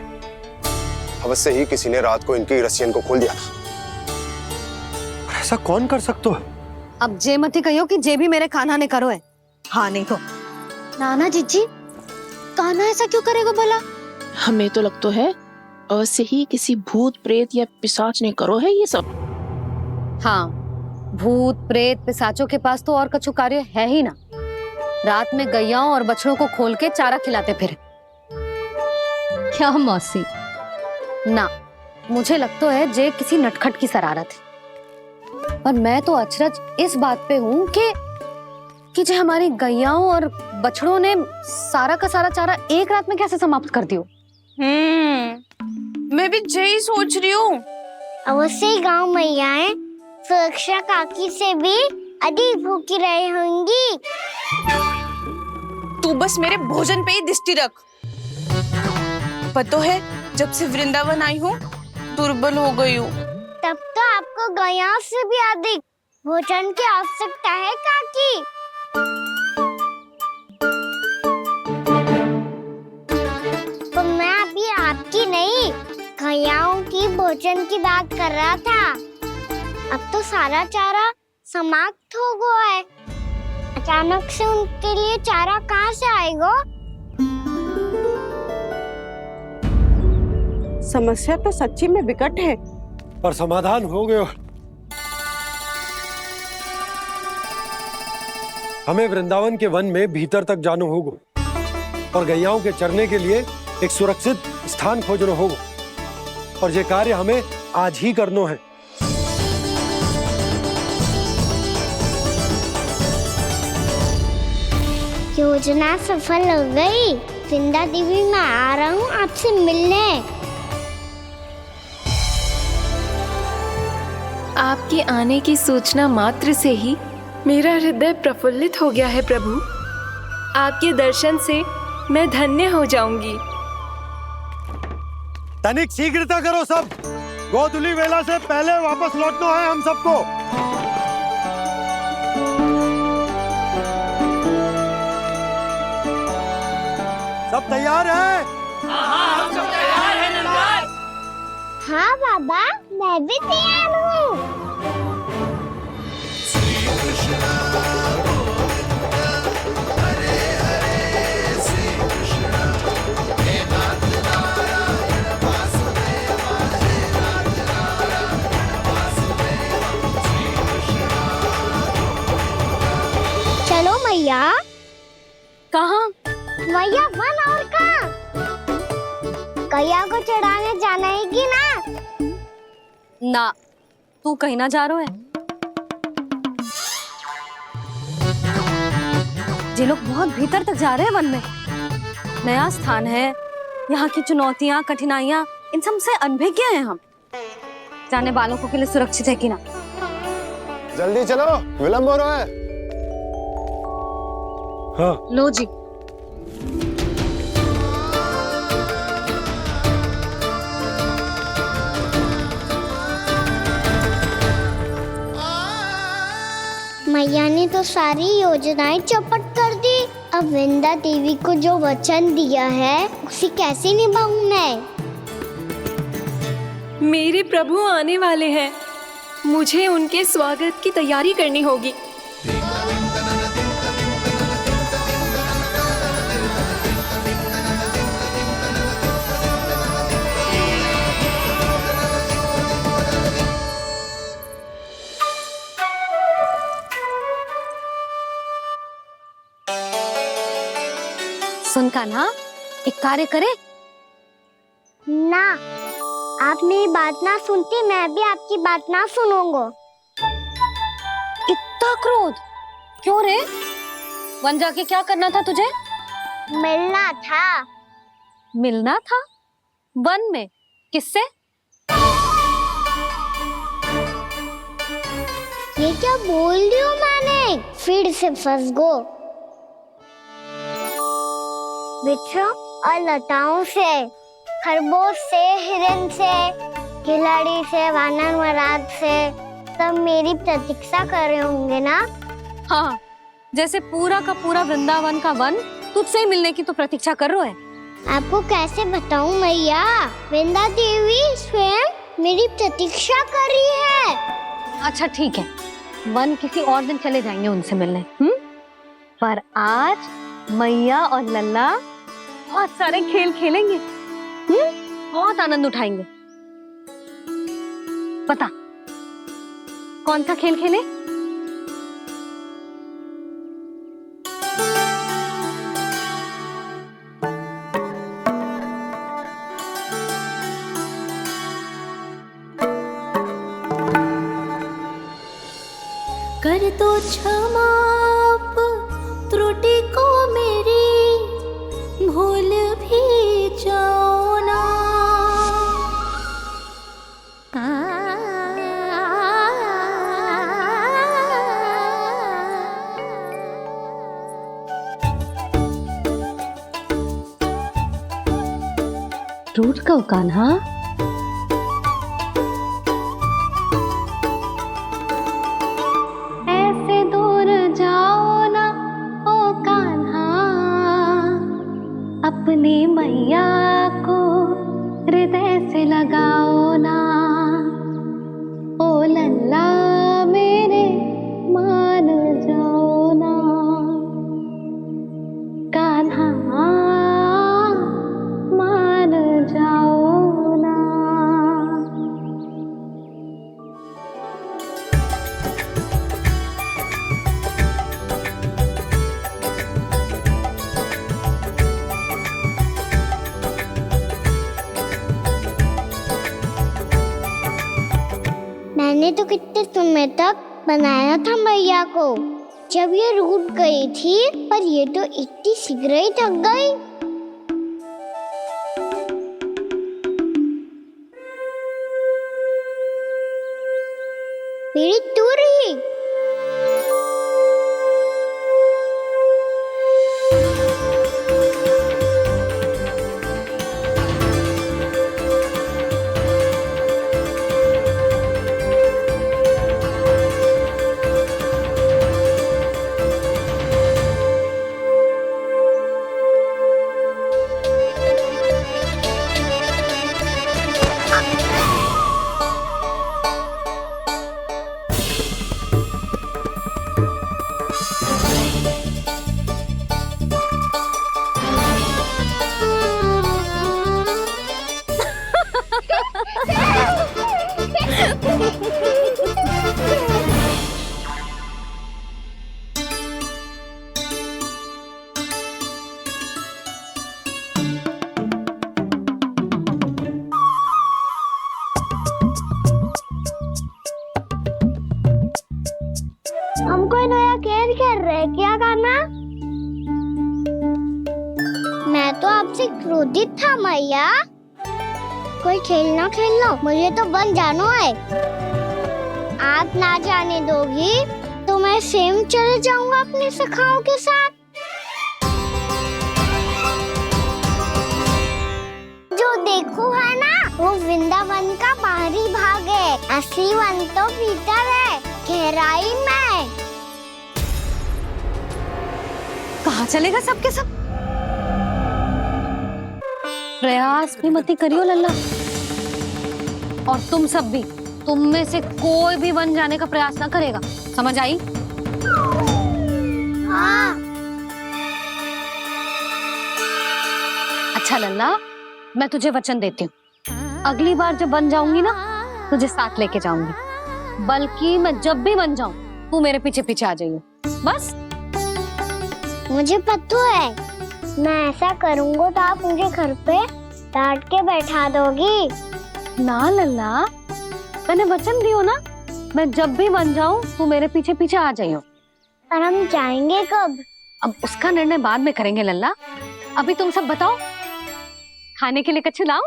अवश्य ही किसी ने रात को इनकी रस्सियन को खोल दिया था। ऐसा कौन कर सकते हो? अब जे मती कहो कि जे भी मेरे कान्हा ने करो है। हाँ नहीं तो नाना जीजी, कान्हा ऐसा क्यों करेगा भला? हमें तो लगता है अवश्य ही किसी भूत प्रेत या पिशाच ने करो है ये सब। हाँ, भूत प्रेत पिशाचों के पास तो और कछु कार्य है ही ना। रात में गैयाओं और बछड़ों को खोल के चारा खिलाते फिर। क्या मौसी? ना, मुझे लगता है जे किसी नटखट की शरारत है। पर मैं तो अचरज इस बात पे हूँ कि जो हमारी गैयाओं और बछड़ों ने सारा का सारा चारा एक रात में कैसे समाप्त कर दियो। मैं भी यही सोच रही हूँ। अवश्य ही गाँव मैयाएं सुरक्षा काकी से भी अधिक भूखी रही होंगी। तू बस मेरे भोजन पे ही दृष्टि रख। पता है, जब से वृंदावन आई हूँ दुर्बल हो गई हूँ। तब तो आपको गैयाओं से भी अधिक भोजन की आवश्यकता है काकी। तो मैं अभी आपकी नहीं, गैयाओं की भोजन की बात कर रहा था। अब तो सारा चारा समाप्त हो गया है। अचानक से उनके लिए चारा कहाँ से आएगा? समस्या तो सच्ची में विकट है, पर समाधान हो गयो। हमें वृंदावन के वन में भीतर तक जानो होगा और गैयाओं के चरने के लिए एक सुरक्षित स्थान खोजनो होगा। और ये कार्य हमें आज ही करनो है। योजना सफल हो गई। वृंदा देवी, मैं आ रहा हूँ आपसे मिलने। आपके आने की सूचना मात्र से ही मेरा हृदय प्रफुल्लित हो गया है प्रभु। आपके दर्शन से मैं धन्य हो जाऊंगी। तनिक शीघ्रता करो सब, गोधुली वेला से पहले वापस लौटना है हम सबको। सब तैयार है? हाँ बाबा, मैं भी तैयार हूँ। चलो मैया। कहाँ? मैया वन और कहाँ? कैया को चढ़ाने जाना है कि ना? ना, तू कहीं ना जा रहा है। ये लोग बहुत भीतर तक जा रहे हैं वन में। नया स्थान है, यहाँ की चुनौतियाँ, कठिनाइयाँ, इन सब से अनभिज्ञ हैं हम। जाने वालों के लिए सुरक्षित है कि ना? जल्दी चलो, विलंब हो रहा है। हाँ। लो जी। मैया ने तो सारी योजनाएं चौपट कर दी। अब वृंदा देवी को जो वचन दिया है उसे कैसे निभाऊं मैं? मेरे प्रभु आने वाले हैं, मुझे उनके स्वागत की तैयारी करनी होगी। सुन कान्हा, एक कार्य करे? ना, आप मेरी बात ना सुनती, मैं भी आपकी बात ना सुनूंगा। इतना क्रोध क्यों रे? वन जाके क्या करना था तुझे? मिलना था। मिलना था? वन में? किससे? ये क्या बोल रही हूँ मैंने? फिर से फंस गो। बिच्छू और लताओं से, खरगोश से, हिरन से, खिलाड़ी से, वानर महाराज से, सब मेरी प्रतीक्षा कर रहे होंगे ना? हाँ, जैसे पूरा का पूरा वृंदावन का वन तुझसे ही मिलने की तो प्रतीक्षा कर रहा है। आपको कैसे बताऊं मैया? वृंदा देवी स्वयं मेरी प्रतीक्षा कर रही है। अच्छा ठीक है, वन किसी और दिन चले जाएंगे उनसे मिलने। पर आज मैया और लल्ला बहुत सारे खेल खेलेंगे। बहुत आनंद उठाएंगे। पता कौन सा खेल खेले? कर दो क्षमा त्रुटि को मेरी, भूल भी जाओ ना। टूट गओ कान्हा? ऐसे दूर जाओ ना ओ कान्हा, अपनी मैया को हृदय से लगाओ ना। ओ लल्ला मेरे मान जाओ ना, कान्हा मान जाओ ना। मैंने तो कितने समय तक बनाया था मैया को, जब ये रूठ गई थी, पर ये तो इतनी शीघ्र ही थक गई। मेरी दूर ही। भैया खेल खेल रहे क्या कान्हा? मैं तो आपसे क्रोधित था मैया। कोई खेलना खेल लो, मुझे तो बन जाना है। आप ना जाने दोगी तो मैं स्वयं चले जाऊंगा अपने सखाओं के साथ। जो देखो है ना, वो वृंदावन का बाहरी भाग है, असली वन तो भीतर है, गहराई में। कहाँ चलेगा सबके सब? प्रयास भी मत करियो लल्ला, और तुम सब भी, तुम में से कोई भी वन जाने का प्रयास ना करेगा, समझ आई? हाँ। अच्छा लल्ला, मैं तुझे वचन देती हूँ, अगली बार जब बन जाऊंगी ना, तुझे साथ लेके जाऊंगी। बल्कि मैं जब भी बन जाऊं, तू मेरे पीछे पीछे आ जाइए, बस। मुझे पता है, मैं ऐसा करूंगा तो आप मुझे घर पे डांट के बैठा दोगी। ना लल्ला, मैंने वचन दियो ना, मैं जब भी बन जाऊं, तू मेरे पीछे पीछे आ जाइयो। पर हम जाएंगे कब? अब उसका निर्णय बाद में करेंगे लल्ला। अभी तुम सब बताओ, खाने के लिए कुछ लाऊं?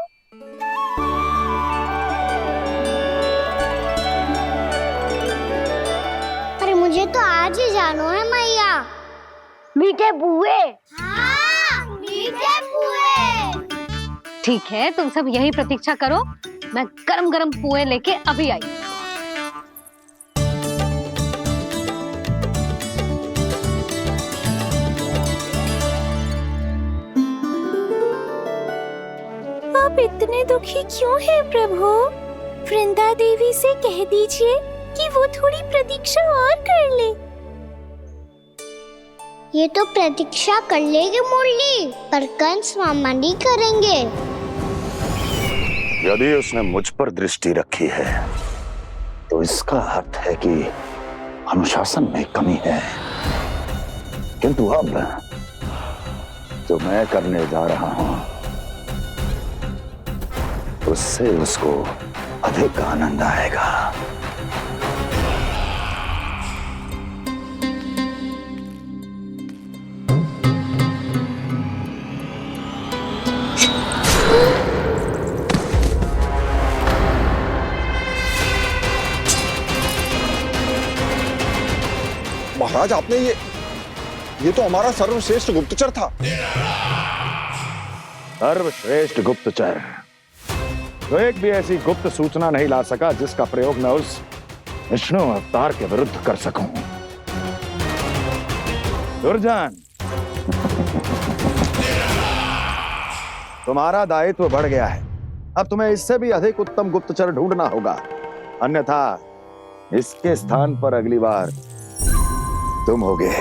अरे मुझे तो आज ही जाना है मैया। मीठे पुए। हाँ, मीठे पुए। ठीक है, तुम सब यही प्रतीक्षा करो, मैं गरम गरम पुए लेके अभी आई। आप इतने दुखी क्यों हैं प्रभु? वृंदा देवी से कह दीजिए कि वो थोड़ी प्रतीक्षा और कर ले। ये तो प्रतीक्षा कर लेगी मुरली, पर कंस मामा नहीं करेंगे। यदि उसने मुझ पर दृष्टि रखी है, तो इसका अर्थ है कि अनुशासन में कमी है। किंतु अब जो मैं करने जा रहा हूं, उससे उसको अधिक आनंद आएगा। महाराज, आपने ये तो हमारा सर्वश्रेष्ठ गुप्तचर था। सर्वश्रेष्ठ गुप्तचर तो एक भी ऐसी गुप्त सूचना नहीं ला सका जिसका प्रयोग मैं उस विष्णु अवतार के विरुद्ध कर सकूं। दुर्जन, तुम्हारा दायित्व बढ़ गया है। अब तुम्हें इससे भी अधिक उत्तम गुप्तचर ढूंढना होगा, अन्यथा इसके स्थान पर अगली बार तुम होगे।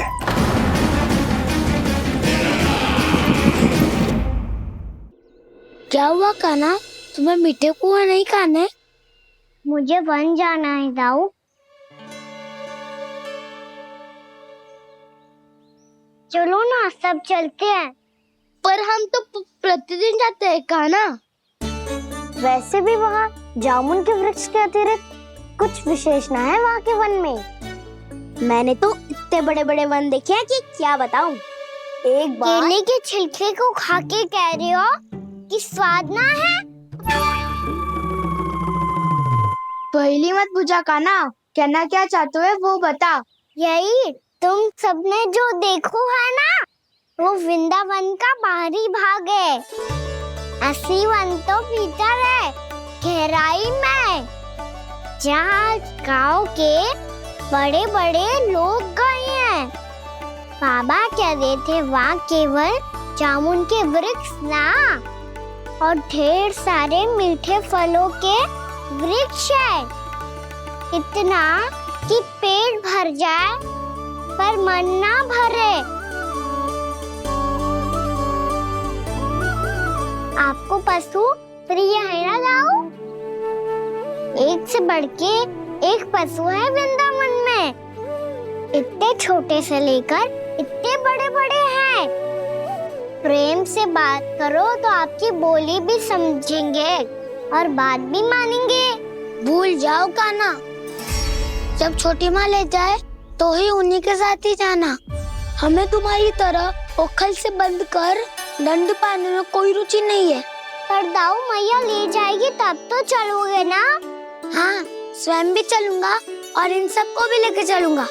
क्या हुआ कान्हा, तुम्हें मीठे पुआ नहीं खाने? मुझे वन जाना है दाऊ। चलो ना, सब चलते हैं। पर हम तो प्रतिदिन जाते हैं कान्हा। वैसे भी वहाँ जामुन के वृक्ष के अतिरिक्त कुछ विशेष ना है वहाँ के वन में। मैंने तो इतने बड़े बड़े वन देखे हैं कि क्या बताऊं। एक बार केले के छिलके को खा के कह रहे हो कि स्वाद ना है? पहली मत पूछा कान्हा, कहना क्या चाहते हो वो बता। यही तुम सबने जो देखो है ना, वो वृंदावन का बाहरी भाग है, असली वन तो भीतर है, गहराई में, जहाँ गांव के बड़े बड़े लोग गए हैं। बाबा कह रहे थे वहाँ केवल जामुन के वृक्ष ना, और ढेर सारे मीठे फलों के वृक्ष है, इतना कि पेट भर जाए पर मन ना भरे। आपको पशु प्रिय है ना दाऊ? एक से बढ़ के एक पशु है वृंदावन में, इतने छोटे से लेकर इतने बड़े बड़े हैं। प्रेम से बात करो तो आपकी बोली भी समझेंगे और बात भी मानेंगे। भूल जाओ कान्हा, जब छोटी माँ ले जाए तो ही उन्हीं के साथ ही जाना। हमें तुम्हारी तरह ओखल से बंद कर दंड पाने में कोई रुचि नहीं है। पर दाऊ मैया ले जाएगी तब तो चलोगे ना? हाँ, स्वयं भी चलूंगा और इन सबको भी लेके चलूंगा।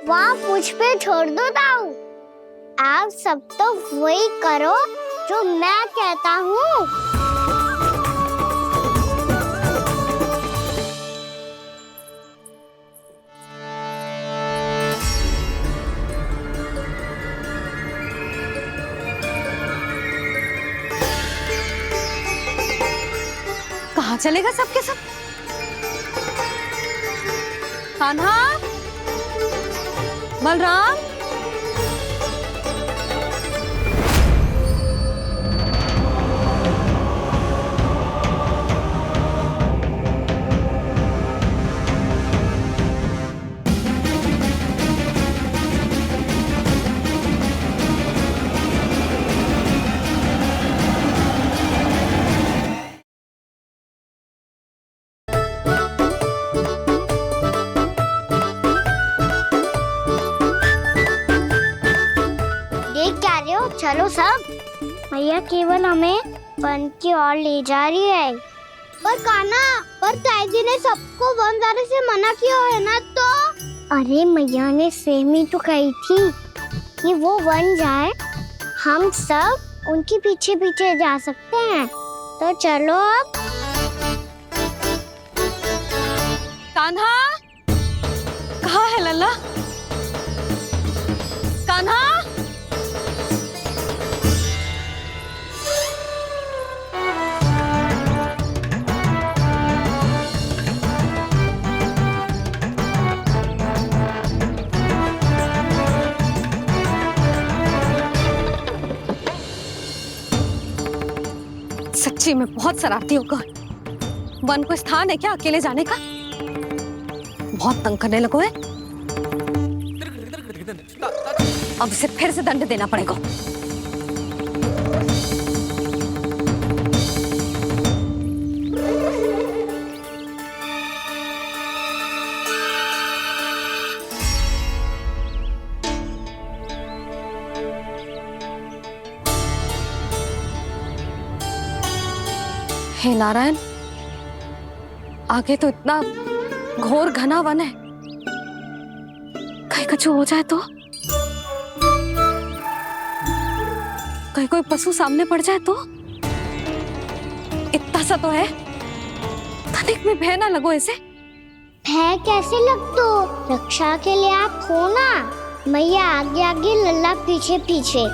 वाह, मुझ पे छोड़ दो दाऊ। आप सब तो वही करो जो मैं कहता हूँ। कहाँ चलेगा सबके सब? कान्हा, बलराम, चलो सब। मैया केवल हमें वन की ओर ले जा रही है। पर कान्हा, पर ताईजी ने सबको वन जाने से मना किया है ना तो? अरे मैया ने सेम ही तो कही थी कि वो वन जाए, हम सब उनके पीछे पीछे जा सकते हैं। तो चलो अब। कान्हा, कहाँ है लल्ला? कान्हा, सच्ची में बहुत शरारती होगा। वन को स्थान है क्या अकेले जाने का? बहुत तंग करने लगो है। अब इसे फिर से दंड देना पड़ेगा। हे नारायण, आगे तो इतना घोर घना वन है, कहीं कुछ हो जाए तो? कहीं कोई पशु सामने पड़ जाए तो? इतना सा तो है, तनिक में भय ना लगो ऐसे। भय कैसे लग तो? रक्षा के लिए आप हो ना। मैया आगे आगे, लल्ला पीछे पीछे।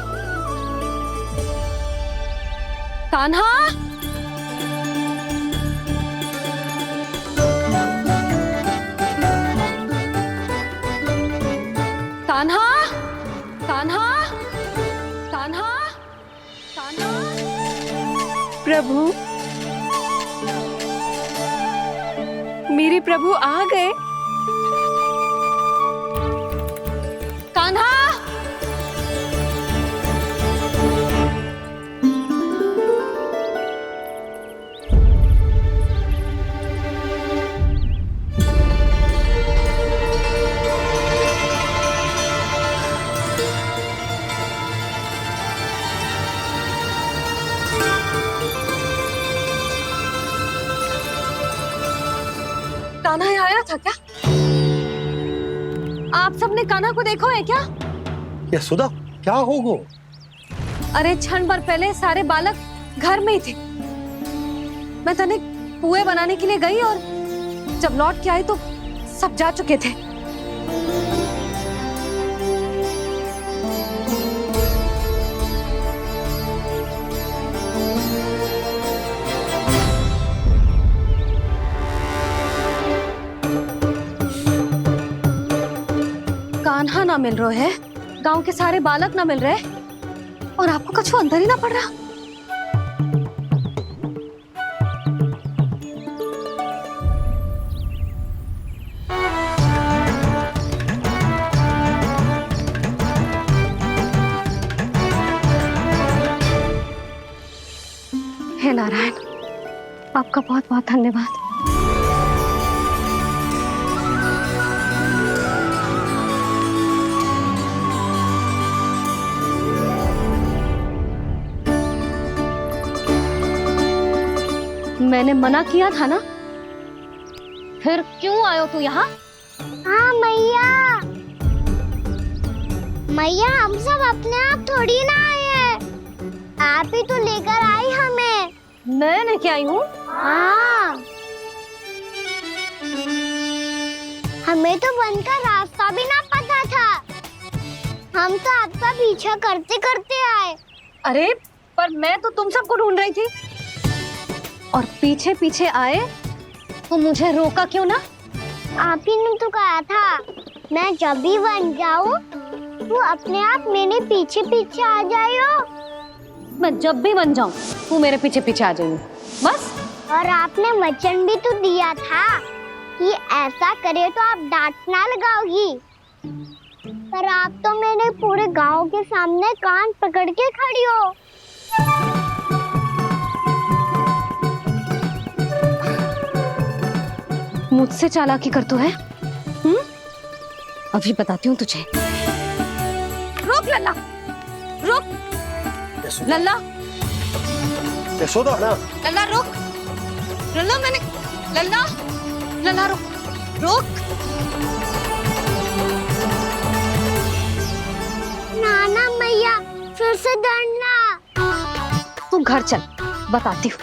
कान्हा, कान्हा, कान्हा, कान्हा, कान्हा। प्रभु, मेरे प्रभु आ गए। कान्हा, कान्हा आया था क्या? आप सबने कान्हा को देखो है क्या? यशोदा, क्या होगा? अरे क्षण भर पहले सारे बालक घर में ही थे। मैं तनिक पुए बनाने के लिए गई और जब लौट के आई तो सब जा चुके थे। कान्हा ना मिल रहे है, गांव के सारे बालक ना मिल रहे, और आपको कछु अंदर ही ना पड़ रहा। हे नारायण, आपका बहुत बहुत धन्यवाद। मैंने मना किया था ना, फिर क्यों आयो तू यहाँ? हाँ मैया, मैया हम सब अपने आप थोड़ी ना आए हैं, आप ही तो लेकर आई हमें। मैं लेके आई हूँ? हाँ, हमें तो वन का रास्ता भी ना पता था, हम तो आपका पीछा करते करते आए। अरे पर मैं तो तुम सबको ढूंढ रही थी, और पीछे पीछे आए तो मुझे रोका क्यों ना? आप ही ने तो कहा था मैं जब भी बन जाऊं तू अपने आप मेरे पीछे पीछे आ जाइयो। मैं जब भी बन जाऊं तू मेरे पीछे पीछे आ जाइयो बस। और आपने वचन भी तो दिया था कि ऐसा करे तो आप डांट ना लगाओगी, पर आप तो मेरे पूरे गांव के सामने कान पकड़ के खड़ी हो। मुझसे चालाकी कर तो है? अभी बताती हूँ तुझे। रुक लल्ला, रुक लल्ला, यशोदा ना, लल्ला रुक, लल्ला मैंने, लल्ला, लल्ला रुक, रुक। नाना मैया फिर से डरना। तू घर चल, बताती हूँ।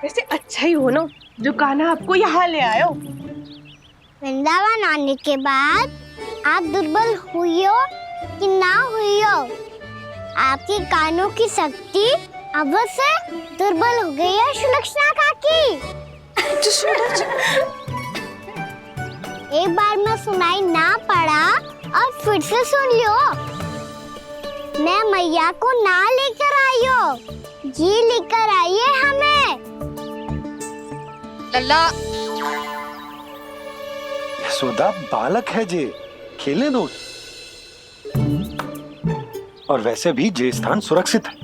वैसे अच्छा ही हो ना जो कान्हा आपको यहाँ ले आयो। वृंदावन आने के बाद आप दुर्बल हुई हो कि ना हुई हो, आपके कानों की शक्ति अब से दुर्बल हो गई है सुलक्षणा काकी। एक बार में सुनाई ना पड़ा और फिर से सुन लियो। मैं मैया को ना लेकर आई हो, जी लेकर आई है हमें। लल्ला, यशोदा बालक है जे, खेले दो। और वैसे भी जे स्थान सुरक्षित है,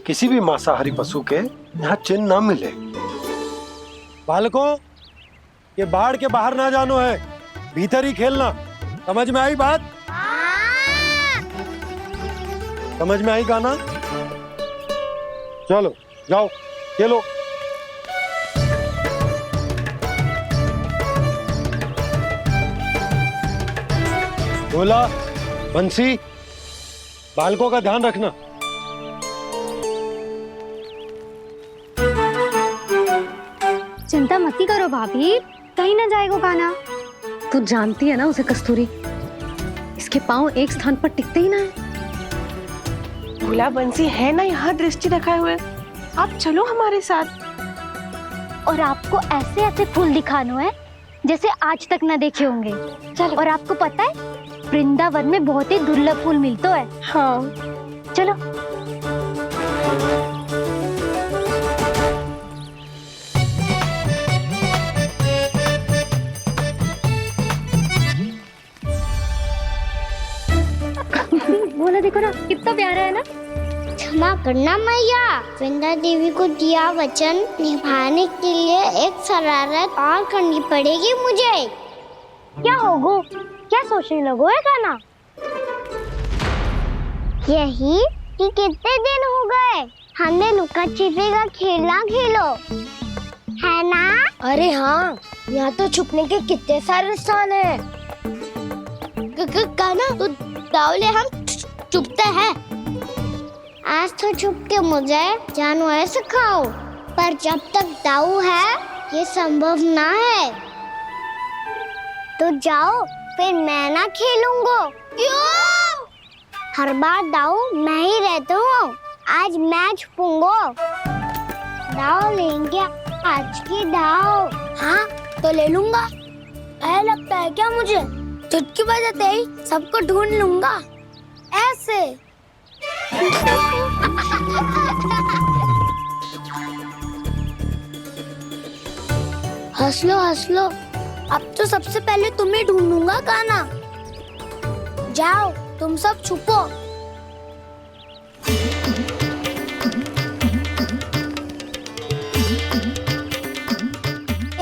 किसी भी मांसाहारी पशु के यहाँ चिन्ह ना मिले। बालकों, ये बाढ़ के बाहर ना जानो है, भीतर ही खेलना। समझ में आई बात? समझ में आई गाना? चलो जाओ खेलो। बोला बंसी, बालकों का ध्यान रखना। चिंता मत करो भाभी, कहीं ना जाएगा कान्हा। तू जानती है ना उसे कस्तूरी, इसके पांव एक स्थान पर टिकते ही ना है। भोला बंसी है ना यहाँ दृष्टि रखाए हुए, आप चलो हमारे साथ। और आपको ऐसे ऐसे फूल दिखानो है जैसे आज तक न देखे होंगे। चलो। और आपको पता है वृंदावन में बहुत ही दुर्लभ फूल मिलते हैं। हाँ चलो। बोला देखो ना कितना प्यारा है ना। क्षमा करना मैया, वृंदा देवी को दिया वचन निभाने के लिए एक शरारत और करनी पड़ेगी मुझे। क्या होगो? क्या सोचने लगो है कान्हा? यही कि कितने दिन हो गए हमने लुका छिपी का खेलना खेलो, है ना? अरे हाँ, यहाँ तो छुपने के कितने सारे स्थान है। कान्हा तो दावले हम छुपते हैं। आज तो छुप के मुझे जानवर सिखाओ, पर जब तक दाऊ है ये संभव ना है। तो जाओ, फिर मैं ना खेलूंगा। क्यों? हर बार दाऊ मैं ही रहता हूँ, आज मैं छुपूंगा। दाऊ लेंगे आज की दाऊ। हाँ तो ले लूंगा। ऐसा लगता है क्या मुझे? चुटकी बजाते ही सबको ढूंढ लूंगा ऐसे। हंस लो, अब तो सबसे पहले तुम्हें ढूंढूंगा कान्हा। जाओ तुम सब छुपो।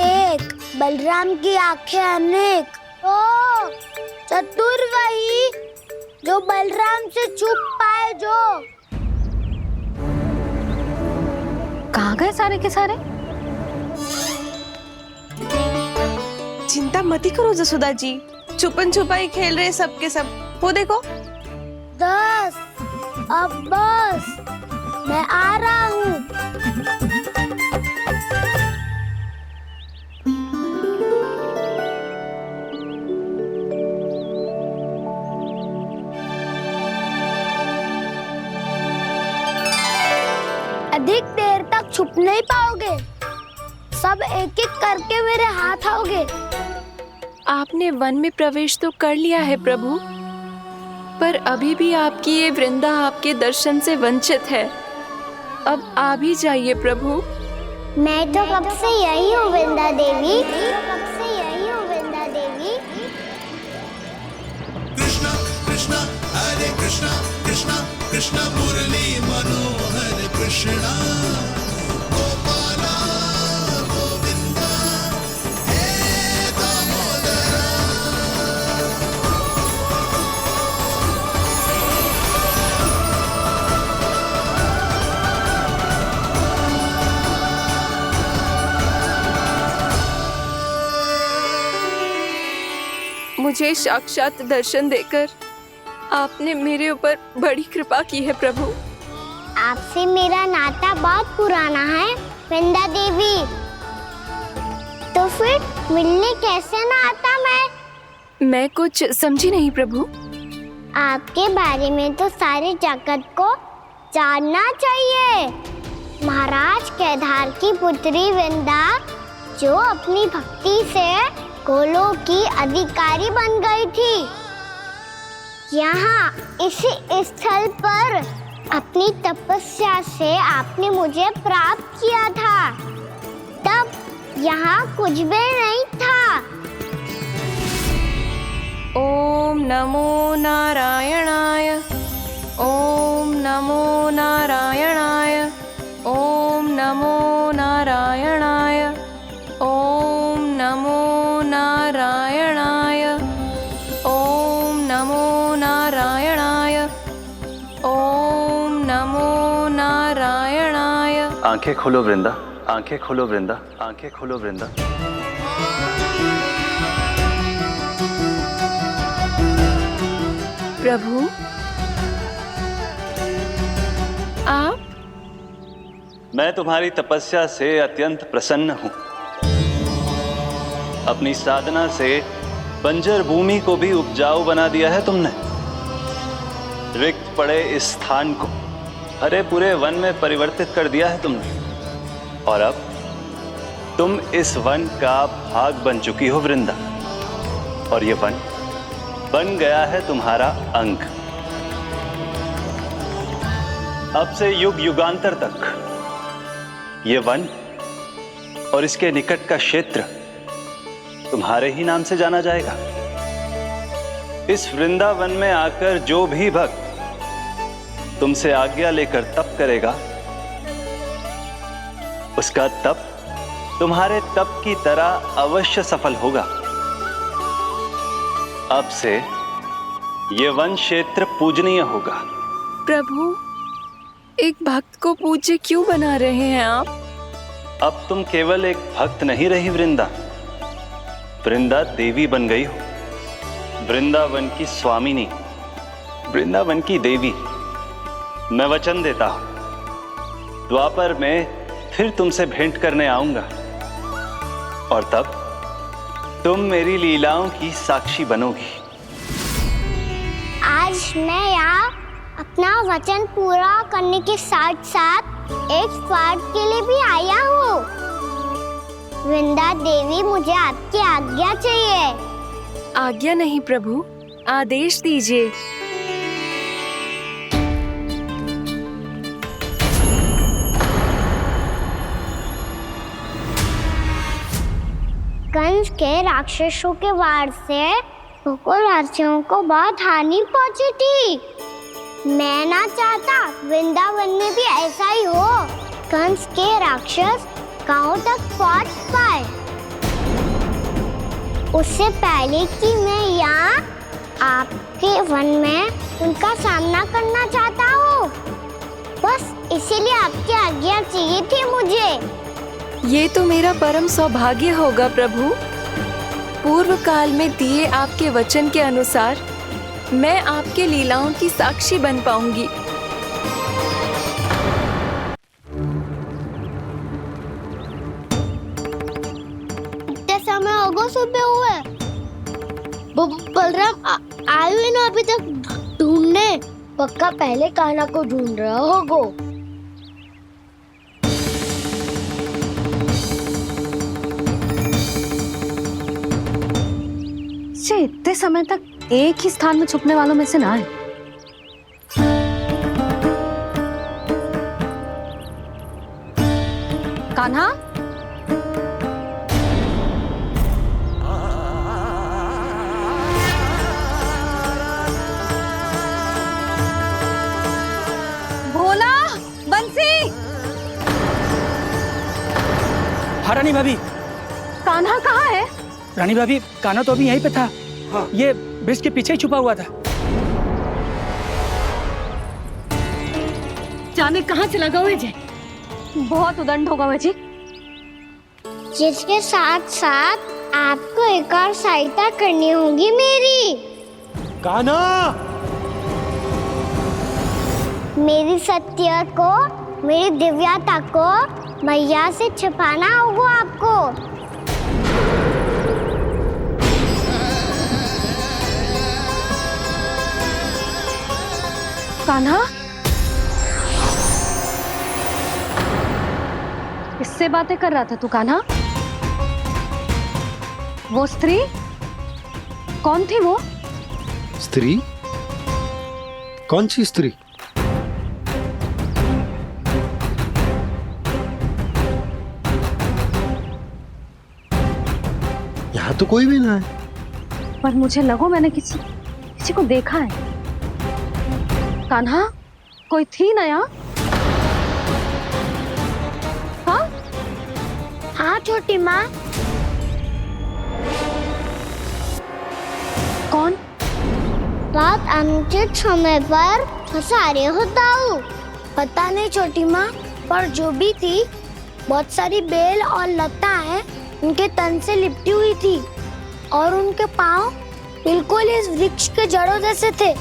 एक, बलराम की आंखें अनेक। ओ, चतुर वही जो बलराम से छुप पाए जो। कहा कहाँ गए सारे के सारे? चिंता मत करो जसोदा जी, छुपन छुपाई खेल रहे सब के सब। वो देखो। 10 अब बस, मैं आ रहा हूँ। अधिक देर तक छुप नहीं पाओगे, सब एक एक करके मेरे हाथ आओगे। आपने वन में प्रवेश तो कर लिया है प्रभु, पर अभी भी आपकी ये वृंदा आपके दर्शन से वंचित है। अब आ भी जाइए प्रभु। मैं तो कब से यही हूँ वृंदा देवी, कब से यही हूँ वृंदा देवी। कृष्णा कृष्णा हरे कृष्णा, कृष्णा कृष्णा मुरली मनोहर कृष्णा, गोपाला गोविंदा हे दामोदरा। मुझे साक्षात दर्शन देकर आपने मेरे ऊपर बड़ी कृपा की है प्रभु। आपसे मेरा नाता बहुत पुराना है वृंदा देवी, तो फिर मिलने कैसे ना आता मैं कुछ समझी नहीं प्रभु। आपके बारे में तो सारे जगत को जानना चाहिए। महाराज केदार की पुत्री वृंदा, जो अपनी भक्ति से गोलों की अधिकारी बन गई थी, यहाँ इसी स्थल पर अपनी तपस्या से आपने मुझे प्राप्त किया था। तब यहाँ कुछ भी नहीं था। ओम नमो नारायणाय, ओम नमो नारायणाय, ओम नमो नारायणाय, ओम नमो नारायणाय, ओम नमो नारायणाय, ओम नमो नारायणाय। आंखें खोलो वृंदा, आंखें खोलो वृंदा, आंखें खोलो वृंदा। प्रभु आप? मैं तुम्हारी तपस्या से अत्यंत प्रसन्न हूं। अपनी साधना से बंजर भूमि को भी उपजाऊ बना दिया है तुमने। रिक्त पड़े इस स्थान को हरे पूरे वन में परिवर्तित कर दिया है तुमने, और अब तुम इस वन का भाग बन चुकी हो वृंदा, और ये वन बन गया है तुम्हारा अंग। अब से युग युगांतर तक ये वन और इसके निकट का क्षेत्र तुम्हारे ही नाम से जाना जाएगा। इस वृंदावन में आकर जो भी भक्त तुमसे आज्ञा लेकर तप करेगा, उसका तप तुम्हारे तप की तरह अवश्य सफल होगा। अब से ये वन क्षेत्र पूजनीय होगा। प्रभु, एक भक्त को पूज्य क्यों बना रहे हैं आप? अब तुम केवल एक भक्त नहीं रही वृंदा, वृंदा देवी बन गई हो। वृंदावन की स्वामिनी, वृंदावन की देवी। मैं वचन देता हूं, द्वापर में फिर तुमसे भेंट करने आऊंगा, और तब तुम मेरी लीलाओं की साक्षी बनोगी। आज मैं यहाँ अपना वचन पूरा करने के साथ साथ एक स्वार्थ के लिए भी आया हूँ। वृंदा देवी, मुझे आपकी आज्ञा चाहिए। आज्ञा नहीं प्रभु, आदेश दीजिए। कंस के राक्षसों के वार से गोकुलवासियों को बहुत हानि पहुंची थी। मैं ना चाहता वृंदावन में भी ऐसा ही हो। कंस के राक्षस गांव तक पहुंच पाए, उससे पहले कि मैं यहाँ आपके वन में उनका सामना करना चाहता हूँ। बस इसीलिए आपकी आज्ञा चाहिए थी मुझे। ये तो मेरा परम सौभाग्य होगा प्रभु। पूर्व काल में दिए आपके वचन के अनुसार मैं आपके लीलाओं की साक्षी बन पाऊंगी। इतने समय होगा सुबह हुए। बलराम आए हुए ना अभी तक ढूंढने। पक्का पहले कान्हा को ढूंढ रहा होगा। इतने समय तक एक ही स्थान में छुपने वालों में से ना है। कान्हा, भोला, बंसी। हाँ रानी भाभी। कान्हा कहाँ है? रानी भाभी, कान्हा तो अभी यहीं पे था। हाँ। ये ब्रिज के पीछे ही छुपा हुआ था। जाने कहाँ चला गया है जी? बहुत उदंड होगा वह जी। जिसके साथ साथ आपको एक और सहायता करनी होगी मेरी। कान्हा, मेरी सत्य को, मेरी दिव्यता को मैया से छिपाना होगा आपको। कान्हा, किससे बातें कर रहा था तू कान्हा? वो स्त्री कौन थी? वो स्त्री? कौन सी स्त्री? यहाँ तो कोई भी ना है। पर मुझे लगो मैंने किसी को देखा है। कान्हा, कोई थी ना यहाँ? हाँ? हाँ छोटी माँ। कौन? रात अनुचित समय पर फंसारे होता हूँ। पता नहीं छोटी माँ, पर जो भी थी बहुत सारी बेल और लता है उनके तन से लिपटी हुई थी और उनके पाँव बिल्कुल इस वृक्ष के जड़ों जैसे थे।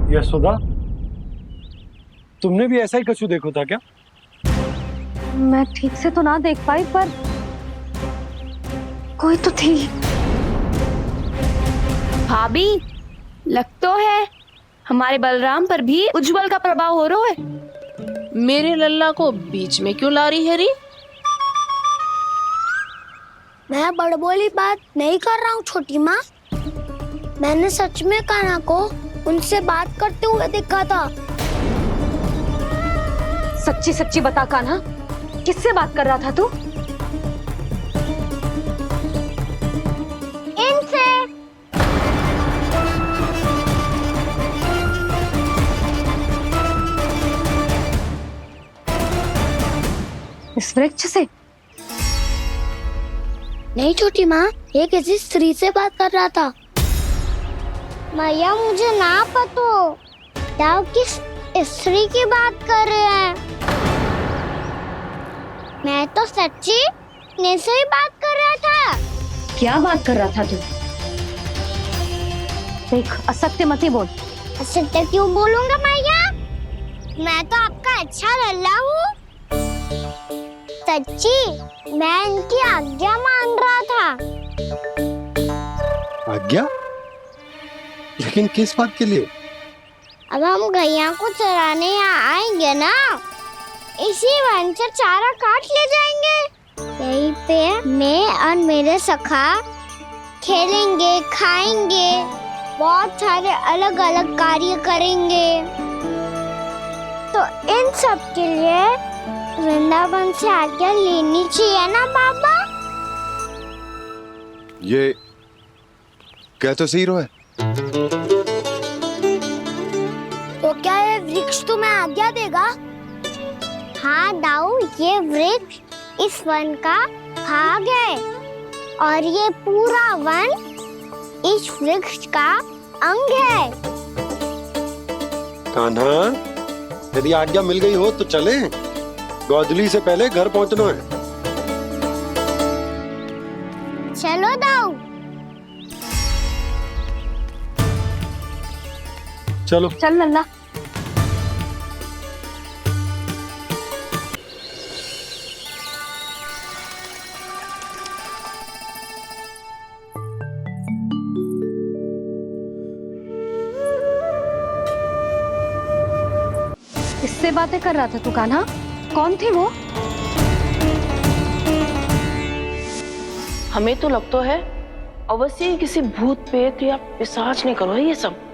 यशोदा, तुमने भी ऐसा ही कछु देखो था क्या? मैं ठीक से तो ना देख पाई, पर कोई तो थी। भाभी, लग तो है हमारे बलराम पर भी उज्जवल का प्रभाव हो रहा है। मेरे लल्ला को बीच में क्यों ला रही है री? मैं बड़बोली बात नहीं कर रहा हूँ छोटी माँ। मैंने सच में कान्हा को उनसे बात करते हुए देखा था। सच्ची सच्ची बता कान्हा, किससे बात कर रहा था तू? इनसे। इस वृक्ष से? नहीं छोटी माँ, ये किसी स्त्री से बात कर रहा था। मैया मुझे ना पतो क्या किस स्त्री की बात कर रहे हैं। मैं तो सच्ची ने से ही बात कर रहा था। क्या बात कर रहा था तू? देख, असत्य मत ही बोल। असत्य क्यों बोलूंगा मैया? मैं तो आपका अच्छा लल्ला हूँ। सच्ची मैं इनकी आज्ञा मान रहा था। आज्ञा? लेकिन किस बात के लिए? अब हम गैया को चराने यहाँ आएंगे ना, इसी वन से चारा काट ले जाएंगे। यहीं पे मैं और मेरे सखा खेलेंगे, खाएंगे, बहुत सारे अलग अलग कार्य करेंगे। तो इन सब के लिए वृंदावन से आज्ञा लेनी चाहिए ना बाबा? ये क्या तो सही रो है? तो क्या ये वृक्ष तुम्हें आज्ञा देगा? हाँ दाऊ, ये वृक्ष इस वन का भाग है और ये पूरा वन इस वृक्ष का अंग है। कान्हा, यदि आज्ञा मिल गई हो तो चलें। गोधूली से पहले घर पहुंचना है। चलो दाऊ। चलो चल लल्ला। किससे बातें कर रहा था तू कान्हा? कौन थी वो? हमें तो लगता है अवश्य ही किसी भूत प्रेत या पिशाच ने करो है ये सब।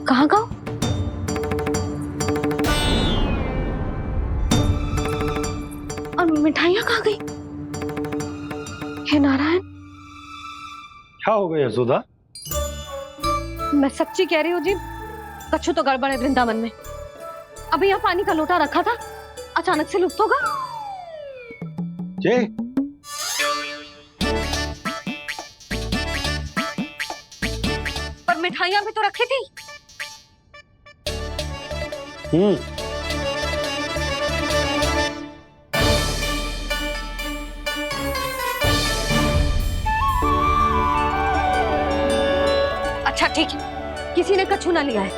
कहाँ गाँव? और मिठाइयाँ कहाँ गई? हे नारायण, क्या हो गया यशोदा? मैं सच्ची कह रही हूँ जी, कछु तो गड़बड़ है वृंदावन में। अभी यहाँ पानी का लोटा रखा था, अचानक से लुप्त होगा। जय, पर मिठाइयाँ भी तो रखी थी। अच्छा ठीक है, किसी ने कछु ना लिया है,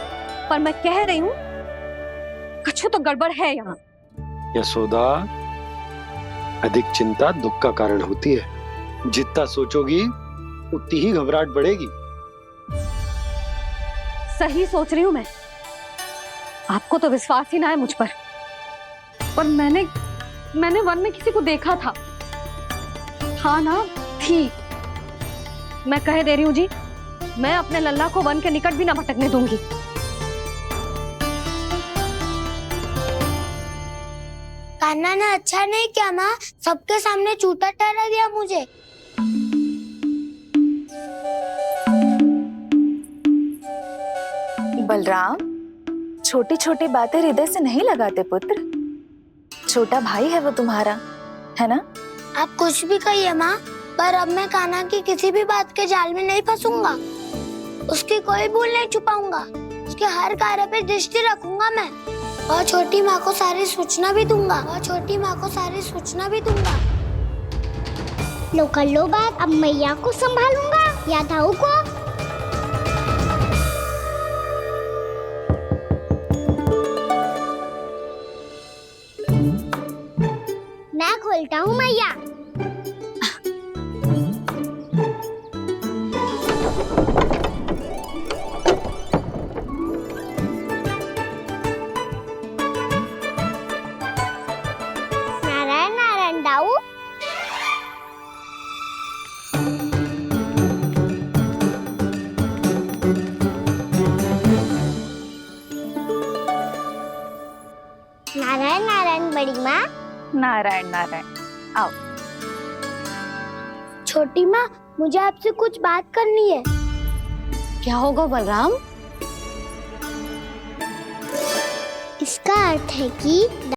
पर मैं कह रही हूँ कछु तो गड़बड़ है यहाँ। यशोदा, अधिक चिंता दुख का कारण होती है। जितना सोचोगी उतनी ही घबराहट बढ़ेगी। सही सोच रही हूँ मैं। आपको तो विश्वास ही ना है मुझ पर मैंने वन में किसी को देखा था। हाँ ना, थी। मैं कह दे रही हूँ जी, मैं अपने लल्ला को वन के निकट भी ना भटकने दूंगी। कान्हा ने अच्छा नहीं किया माँ, सबके सामने चूता ठहरा दिया मुझे। बलराम, छोटी छोटी बातें हृदय से नहीं लगाते पुत्र। छोटा भाई है वो तुम्हारा, है ना? आप कुछ भी कहिए माँ, पर अब मैं कान्हा की किसी भी बात के जाल में नहीं फंसूंगा। उसकी कोई भूल नहीं छुपाऊंगा। उसके हर कार्य पे दृष्टि रखूंगा मैं, और छोटी माँ को सारी सूचना भी दूंगा। लो कर लो बात, अब मैया को संभालूंगा या दाऊ को। मैं खोलता हूँ मैया। नारायण नारायण दाऊ। नारायण नारायण बड़ी माँ। नारायण नारायण, आओ। छोटी माँ, मुझे आपसे कुछ बात करनी है। क्या होगा बलराम? इसका अर्थ है कि